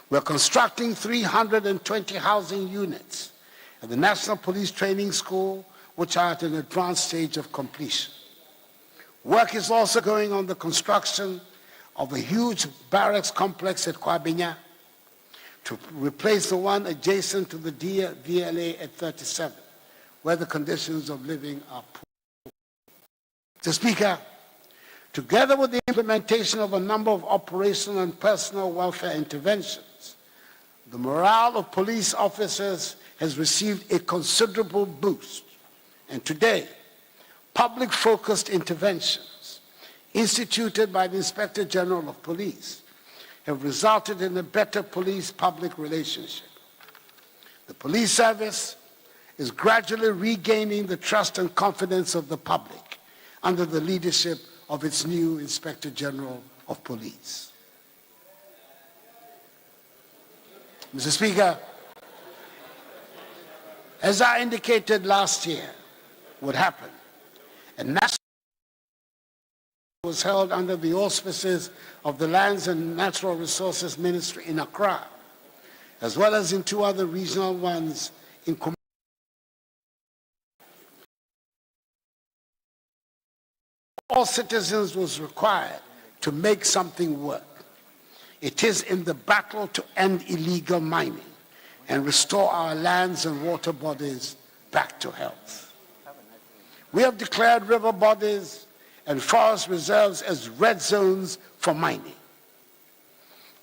We're constructing 320 housing units at the National Police Training School, which are at an advanced stage of completion. Work is also going on the construction of a huge barracks complex at Kwabinya to replace the one adjacent to the VLA at 37, where the conditions of living are poor. Mr. Speaker, together with the implementation of a number of operational and personal welfare interventions, the morale of police officers has received a considerable boost. And today, public-focused interventions instituted by the Inspector General of Police have resulted in a better police-public relationship. The police service is gradually regaining the trust and confidence of the public under the leadership of its new Inspector General of Police. Mr. Speaker, as I indicated last year would happen, a national was held under the auspices of the Lands and Natural Resources Ministry in Accra, as well as in 2 other regional ones in all citizens was required to make something work. It is in the battle to end illegal mining and restore our lands and water bodies back to health. We have declared river bodies and forest reserves as red zones for mining.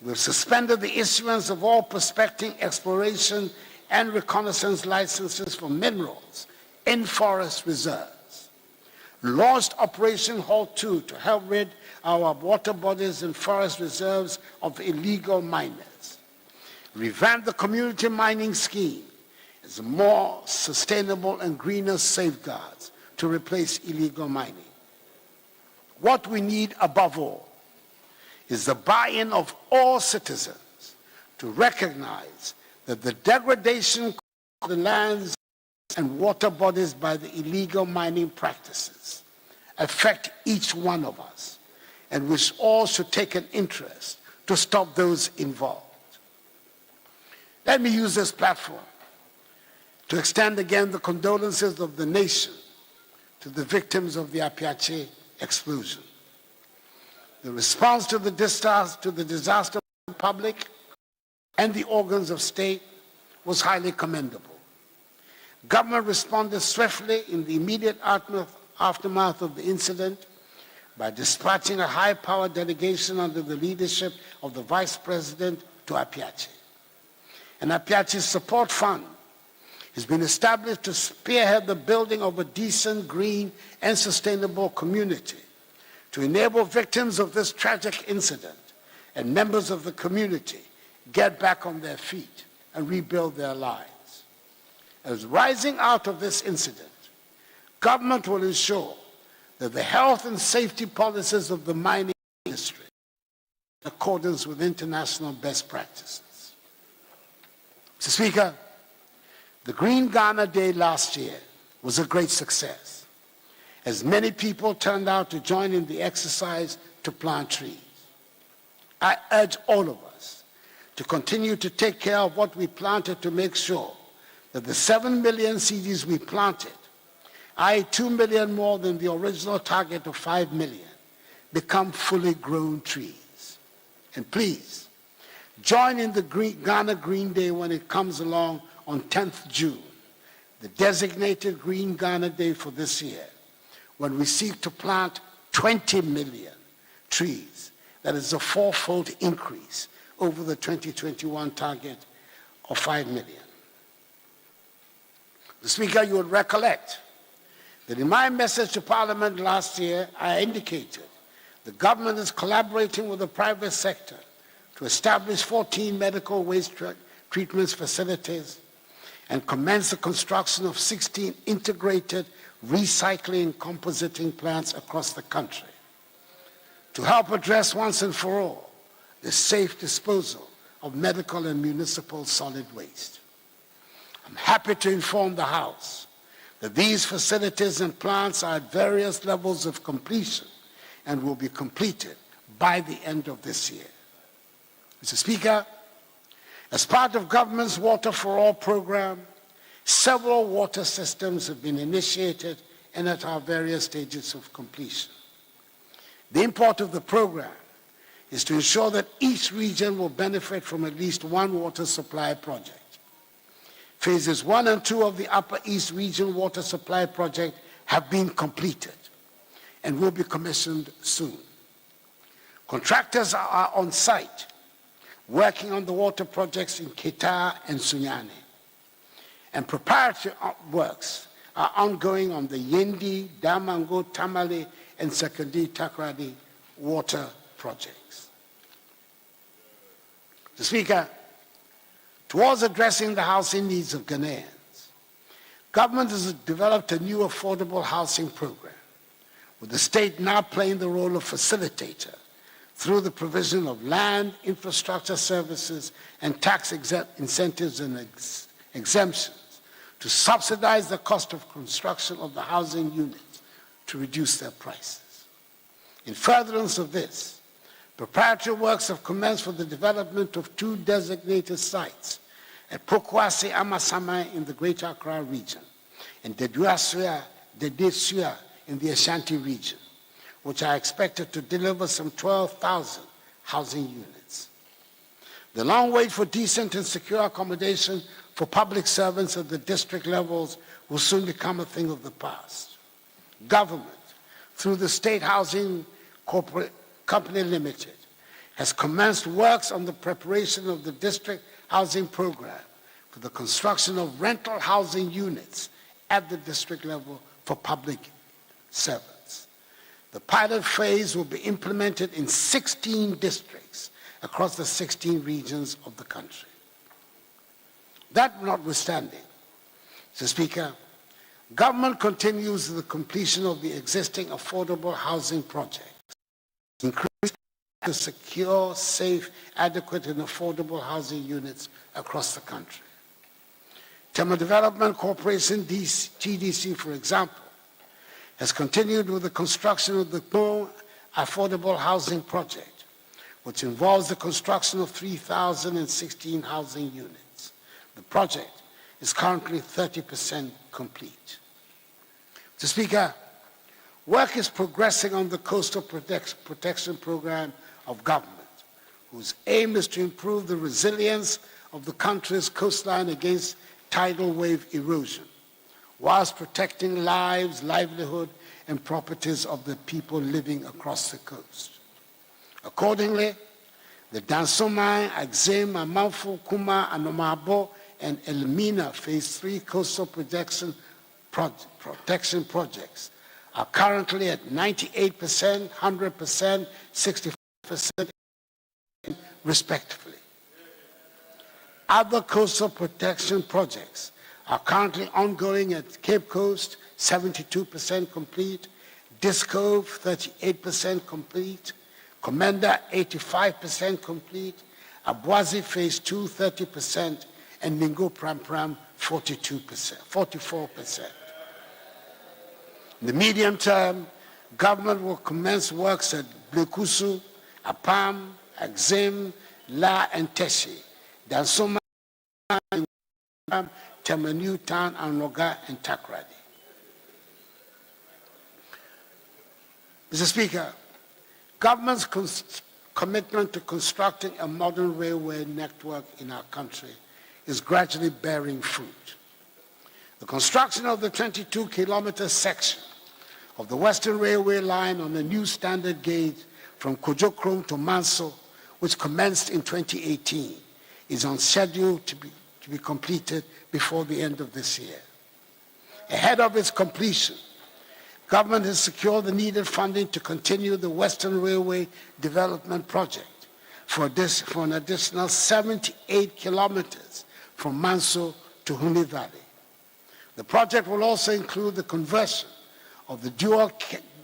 We've suspended the issuance of all prospecting, exploration, and reconnaissance licenses for minerals in forest reserves. Launched Operation Halt 2 to help rid our water bodies and forest reserves of illegal miners. Revamped the community mining scheme as more sustainable and greener safeguards to replace illegal mining. What we need above all is the buy-in of all citizens to recognize that the degradation of the lands and water bodies by the illegal mining practices affect each one of us, and which all should take an interest to stop those involved. Let me use this platform to extend again the condolences of the nation to the victims of the Apiache explosion. The response to the disaster of the public and the organs of state was highly commendable. Government responded swiftly in the immediate aftermath of the incident by dispatching a high-powered delegation under the leadership of the Vice President to Apiache. An Apiache Support Fund has been established to spearhead the building of a decent, green, and sustainable community to enable victims of this tragic incident and members of the community get back on their feet and rebuild their lives. As rising out of this incident, government will ensure that the health and safety policies of the mining industry are in accordance with international best practices. Mr. Speaker, the Green Ghana Day last year was a great success, as many people turned out to join in the exercise to plant trees. I urge all of us to continue to take care of what we planted to make sure that the 7 million seeds we planted, i.e. 2 million more than the original target of 5 million, become fully grown trees. And please, join in the Ghana Green Day when it comes along on 10th June, the designated Green Ghana Day for this year, when we seek to plant 20 million trees. That is a 4-fold increase over the 2021 target of 5 million. Mr. Speaker, you would recollect that in my message to Parliament last year, I indicated the government is collaborating with the private sector to establish 14 medical waste treatment facilities and commence the construction of 16 integrated recycling and compositing plants across the country to help address once and for all the safe disposal of medical and municipal solid waste. I'm happy to inform the House that these facilities and plants are at various levels of completion and will be completed by the end of this year. Mr. Speaker, As part of government's Water for All program, several water systems have been initiated and at our various stages of completion. The import of the program is to ensure that each region will benefit from at least one water supply project. Phases 1 and 2 of the Upper East Region Water Supply Project have been completed and will be commissioned soon. Contractors are on site working on the water projects in Ketaa and Sunyani, and preparatory works are ongoing on the Yendi, Damango, Tamale, and Sekandi Takrady water projects. Mr. Speaker, towards addressing the housing needs of Ghanaians, government has developed a new affordable housing program, with the state now playing the role of facilitator through the provision of land, infrastructure services, and tax incentives and exemptions to subsidize the cost of construction of the housing units to reduce their prices. In furtherance of this, preparatory works have commenced for the development of 2 designated sites at Pokwase Amasamai in the Greater Accra region and Dedesua in the Ashanti region, which are expected to deliver some 12,000 housing units. The long wait for decent and secure accommodation for public servants at the district levels will soon become a thing of the past. Government, through the State Housing Company Limited, has commenced works on the preparation of the district housing program for the construction of rental housing units at the district level for public servants. The pilot phase will be implemented in 16 districts across the 16 regions of the country. That notwithstanding, Mr. Speaker, government continues the completion of the existing affordable housing projects, increasing to secure, safe, adequate, and affordable housing units across the country. Tema Development Corporation, TDC, for example, has continued with the construction of the Mo Affordable Housing Project, which involves the construction of 3,016 housing units. The project is currently 30% complete. Mr. Speaker, work is progressing on the Coastal Protection Program of government, whose aim is to improve the resilience of the country's coastline against tidal wave erosion, whilst protecting lives, livelihood, and properties of the people living across the coast. Accordingly, the Dansomai, Axim, Amanfo, Kuma, Anomabo, and Elmina Phase 3 coastal protection projects are currently at 98%, 100%, 65%, respectively. Other coastal protection projects are currently ongoing at Cape Coast, 72% complete, Discove, 38% complete, Commander, 85% complete, Abwazi Phase 2, 30%, and Ningo Pram Pram, 44%. In the medium term, government will commence works at Blekusu, Apam, Axim, La, and Teshi, Dansoma, Temanu Town, Anoga, and Takrady. Mr. Speaker, government's commitment to constructing a modern railway network in our country is gradually bearing fruit. The construction of the 22-kilometer section of the Western Railway line on the new standard gauge from Kojokrom to Manso, which commenced in 2018, is on schedule to be completed before the end of this year. Ahead of its completion, government has secured the needed funding to continue the Western Railway Development Project for an additional 78 kilometers from Manso to Huni Valley. The project will also include the conversion of the dual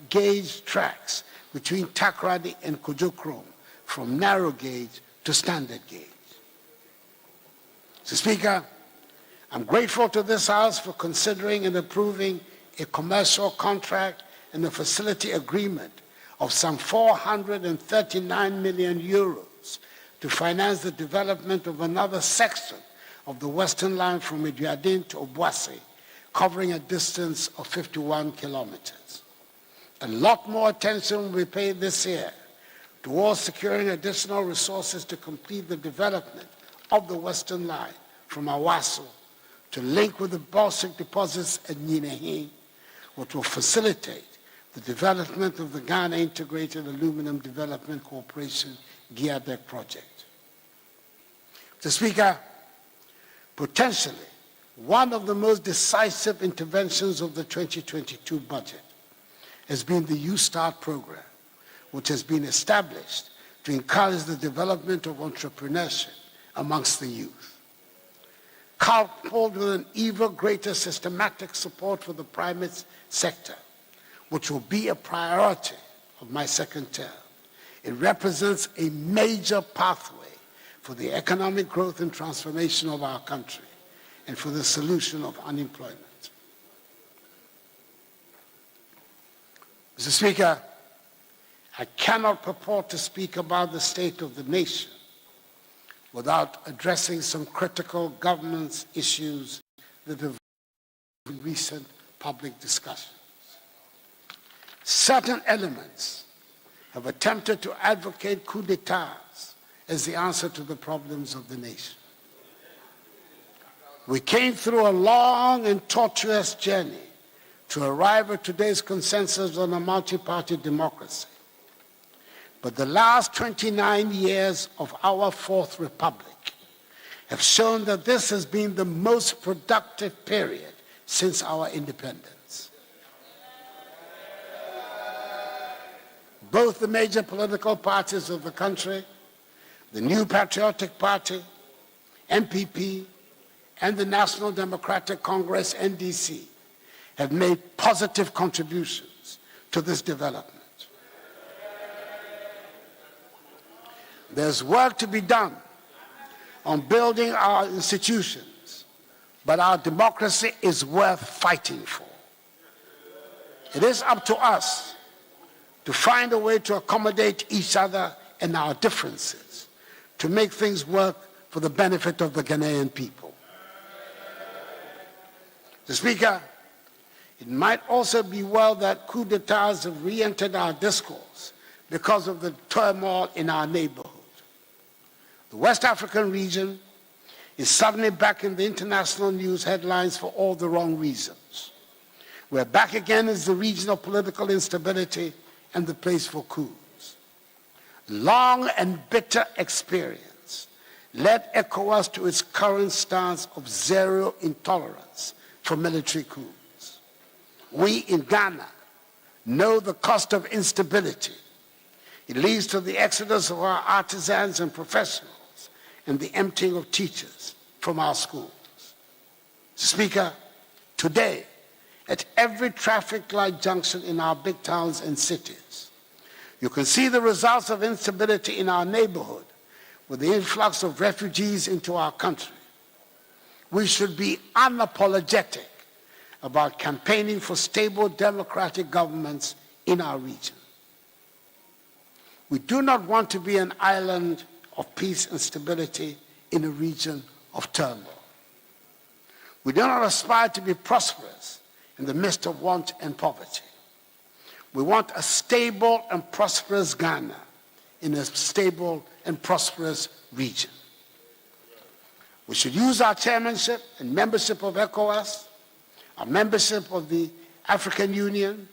gauge tracks between Takrady and Kojokrom from narrow gauge to standard gauge. Mr. Speaker, I'm grateful to this House for considering and approving a commercial contract and a facility agreement of some 439 million euros to finance the development of another section of the Western Line from Iduadin to Obuasi, covering a distance of 51 kilometers. A lot more attention will be paid this year towards securing additional resources to complete the development of the Western Line from Awaso to link with the bauxite deposits at Ninehi, which will facilitate the development of the Ghana Integrated Aluminum Development Corporation GIADEC project. Mr. Speaker, potentially one of the most decisive interventions of the 2022 budget has been the Youth Start program, which has been established to encourage the development of entrepreneurship amongst the youth. Coupled with an even greater systematic support for the private sector, which will be a priority of my second term, it represents a major pathway for the economic growth and transformation of our country and for the solution of unemployment. Mr. Speaker, I cannot purport to speak about the state of the nation without addressing some critical governance issues that have been in recent public discussions. Certain elements have attempted to advocate coups d'etats as the answer to the problems of the nation. We came through a long and tortuous journey to arrive at today's consensus on a multi-party democracy. But the last 29 years of our Fourth Republic have shown that this has been the most productive period since our independence. Both the major political parties of the country, the New Patriotic Party, NPP, and the National Democratic Congress, NDC, have made positive contributions to this development. There's work to be done on building our institutions, but our democracy is worth fighting for. It is up to us to find a way to accommodate each other and our differences to make things work for the benefit of the Ghanaian people. Mr. Speaker, it might also be well that coups d'etats have re-entered our discourse because of the turmoil in our neighborhood. The West African region is suddenly back in the international news headlines for all the wrong reasons. We're back again as the region of political instability and the place for coups. Long and bitter experience led ECOWAS to its current stance of zero intolerance for military coups. We in Ghana know the cost of instability. It leads to the exodus of our artisans and professionals and the emptying of teachers from our schools. Speaker, today, at every traffic light junction in our big towns and cities, you can see the results of instability in our neighborhood with the influx of refugees into our country. We should be unapologetic about campaigning for stable democratic governments in our region. We do not want to be an island of peace and stability in a region of turmoil. We do not aspire to be prosperous in the midst of want and poverty. We want a stable and prosperous Ghana in a stable and prosperous region. We should use our chairmanship and membership of ECOWAS, our membership of the African Union,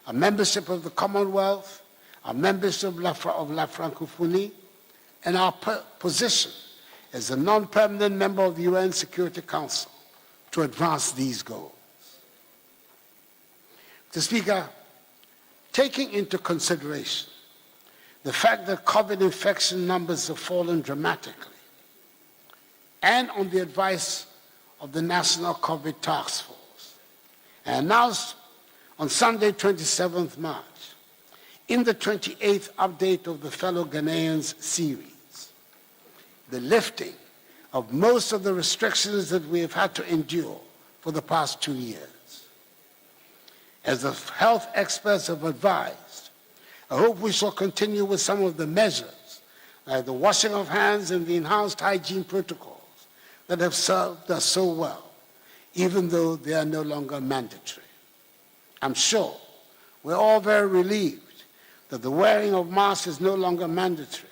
our membership of the Commonwealth, our membership of La Francophonie, and our position as a non-permanent member of the UN Security Council to advance these goals. Mr. Speaker, taking into consideration the fact that COVID infection numbers have fallen dramatically, and on the advice of the National COVID Task Force, I announced on Sunday, 27th March, in the 28th update of the Fellow Ghanaians series, the lifting of most of the restrictions that we have had to endure for the past 2 years. As the health experts have advised, I hope we shall continue with some of the measures like the washing of hands and the enhanced hygiene protocols that have served us so well, even though they are no longer mandatory. I'm sure we're all very relieved that the wearing of masks is no longer mandatory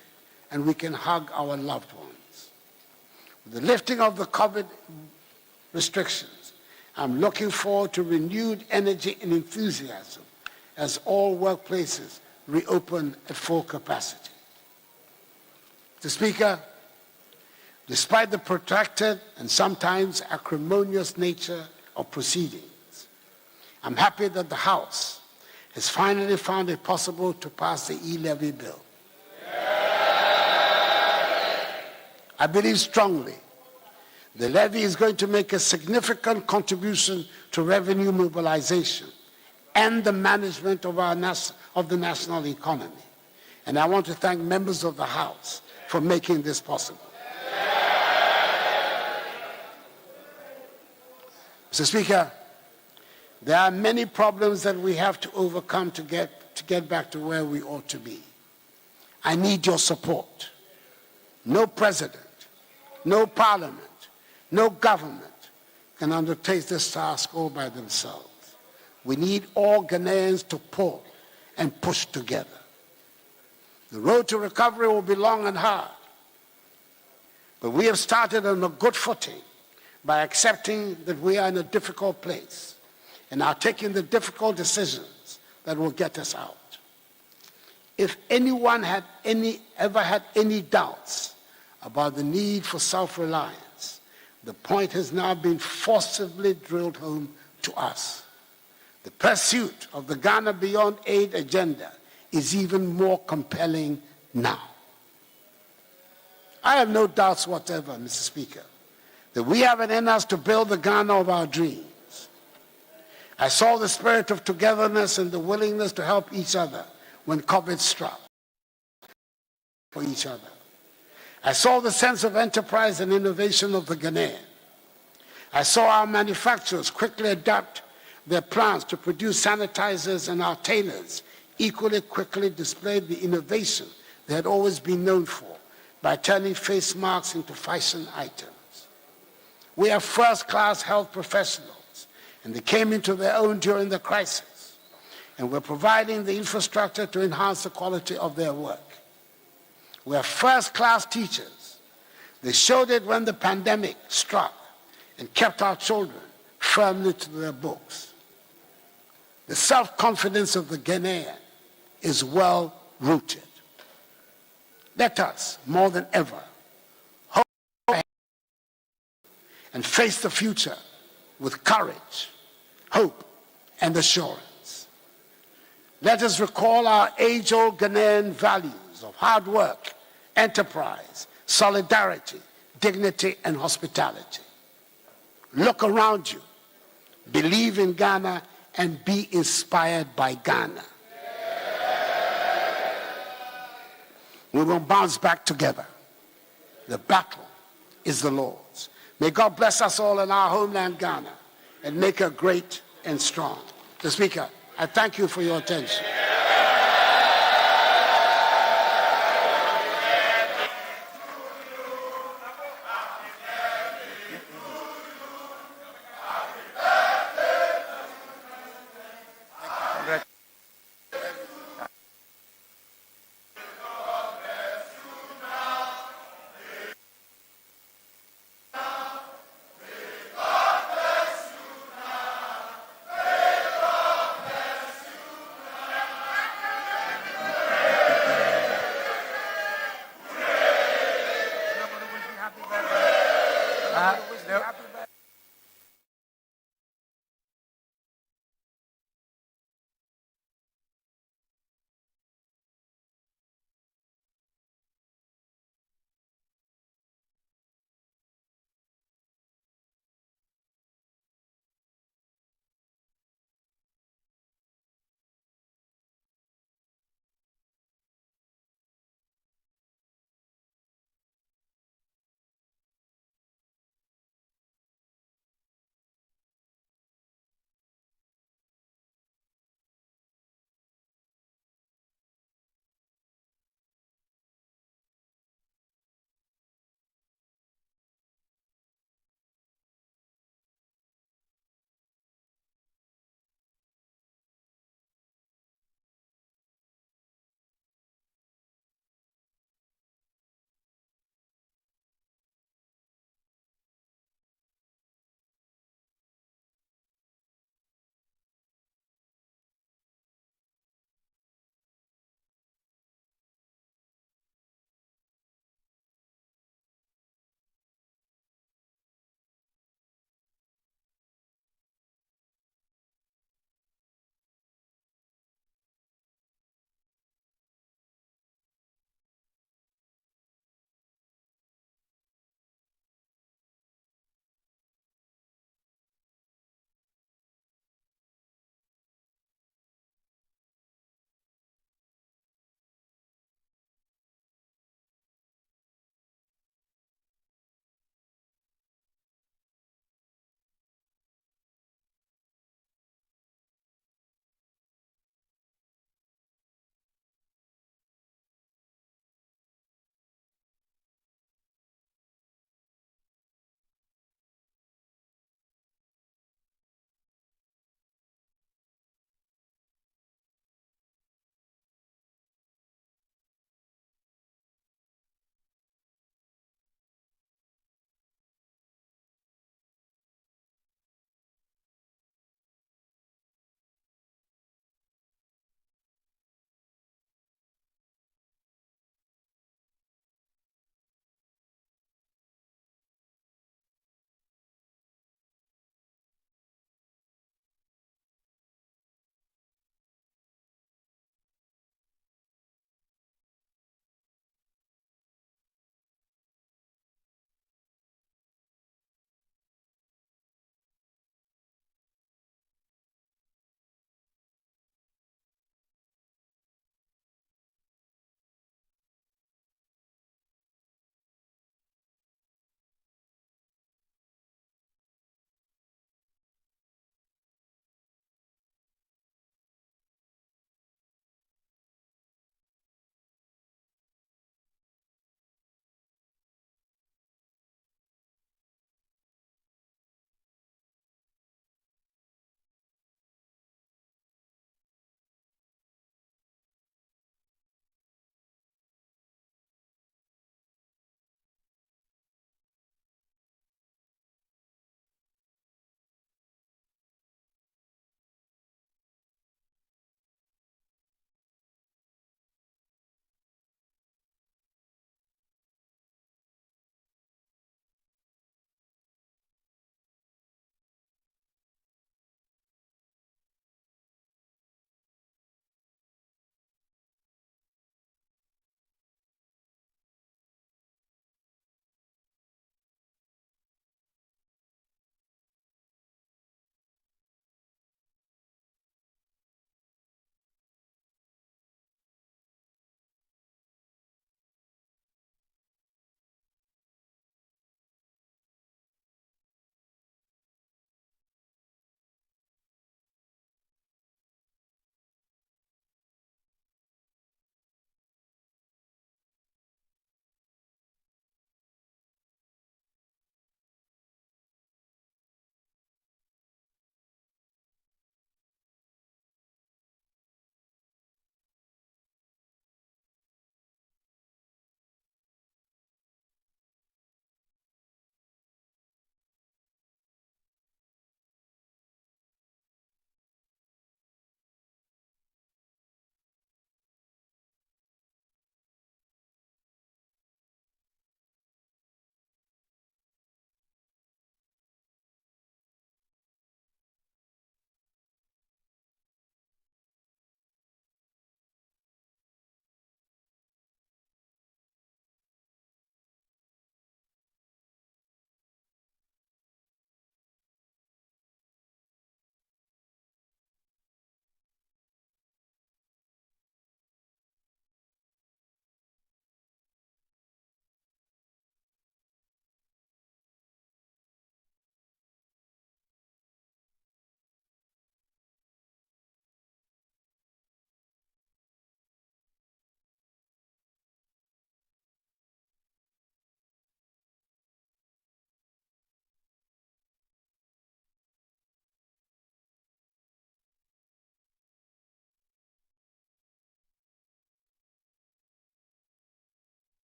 and we can hug our loved ones. With the lifting of the COVID restrictions, I'm looking forward to renewed energy and enthusiasm as all workplaces reopen at full capacity. Mr. Speaker, despite the protracted and sometimes acrimonious nature of proceedings, I'm happy that the House has finally found it possible to pass the e-levy bill. I believe strongly the levy is going to make a significant contribution to revenue mobilization and the management of the national economy. And I want to thank members of the House for making this possible. Mr. Speaker, there are many problems that we have to overcome to get back to where we ought to be. I need your support. No president, no parliament, no government can undertake this task all by themselves. We need all Ghanaians to pull and push together. The road to recovery will be long and hard, but we have started on a good footing by accepting that we are in a difficult place and are taking the difficult decisions that will get us out. If anyone had ever had any doubts about the need for self-reliance, the point has now been forcibly drilled home to us. The pursuit of the Ghana Beyond Aid agenda is even more compelling now. I have no doubts whatever, Mr. Speaker, that we have it in us to build the Ghana of our dreams. I saw the spirit of togetherness and the willingness to help each other when COVID struck for each other. I saw the sense of enterprise and innovation of the Ghanaian. I saw our manufacturers quickly adapt their plans to produce sanitizers, and our tailors equally quickly displayed the innovation they had always been known for by turning face masks into fashion items. We have first-class health professionals, and they came into their own during the crisis, and we're providing the infrastructure to enhance the quality of their work. We have first-class teachers. They showed it when the pandemic struck and kept our children firmly to their books. The self-confidence of the Ghanaian is well-rooted. Let us, more than ever, hope ahead and face the future with courage, hope, and assurance. Let us recall our age-old Ghanaian values of hard work, enterprise, solidarity, dignity, and hospitality. Look around you, believe in Ghana, and be inspired by Ghana. We will bounce back together. The battle is the Lord's. May God bless us all in our homeland, Ghana, and make her great and strong. Mr. Speaker, I thank you for your attention.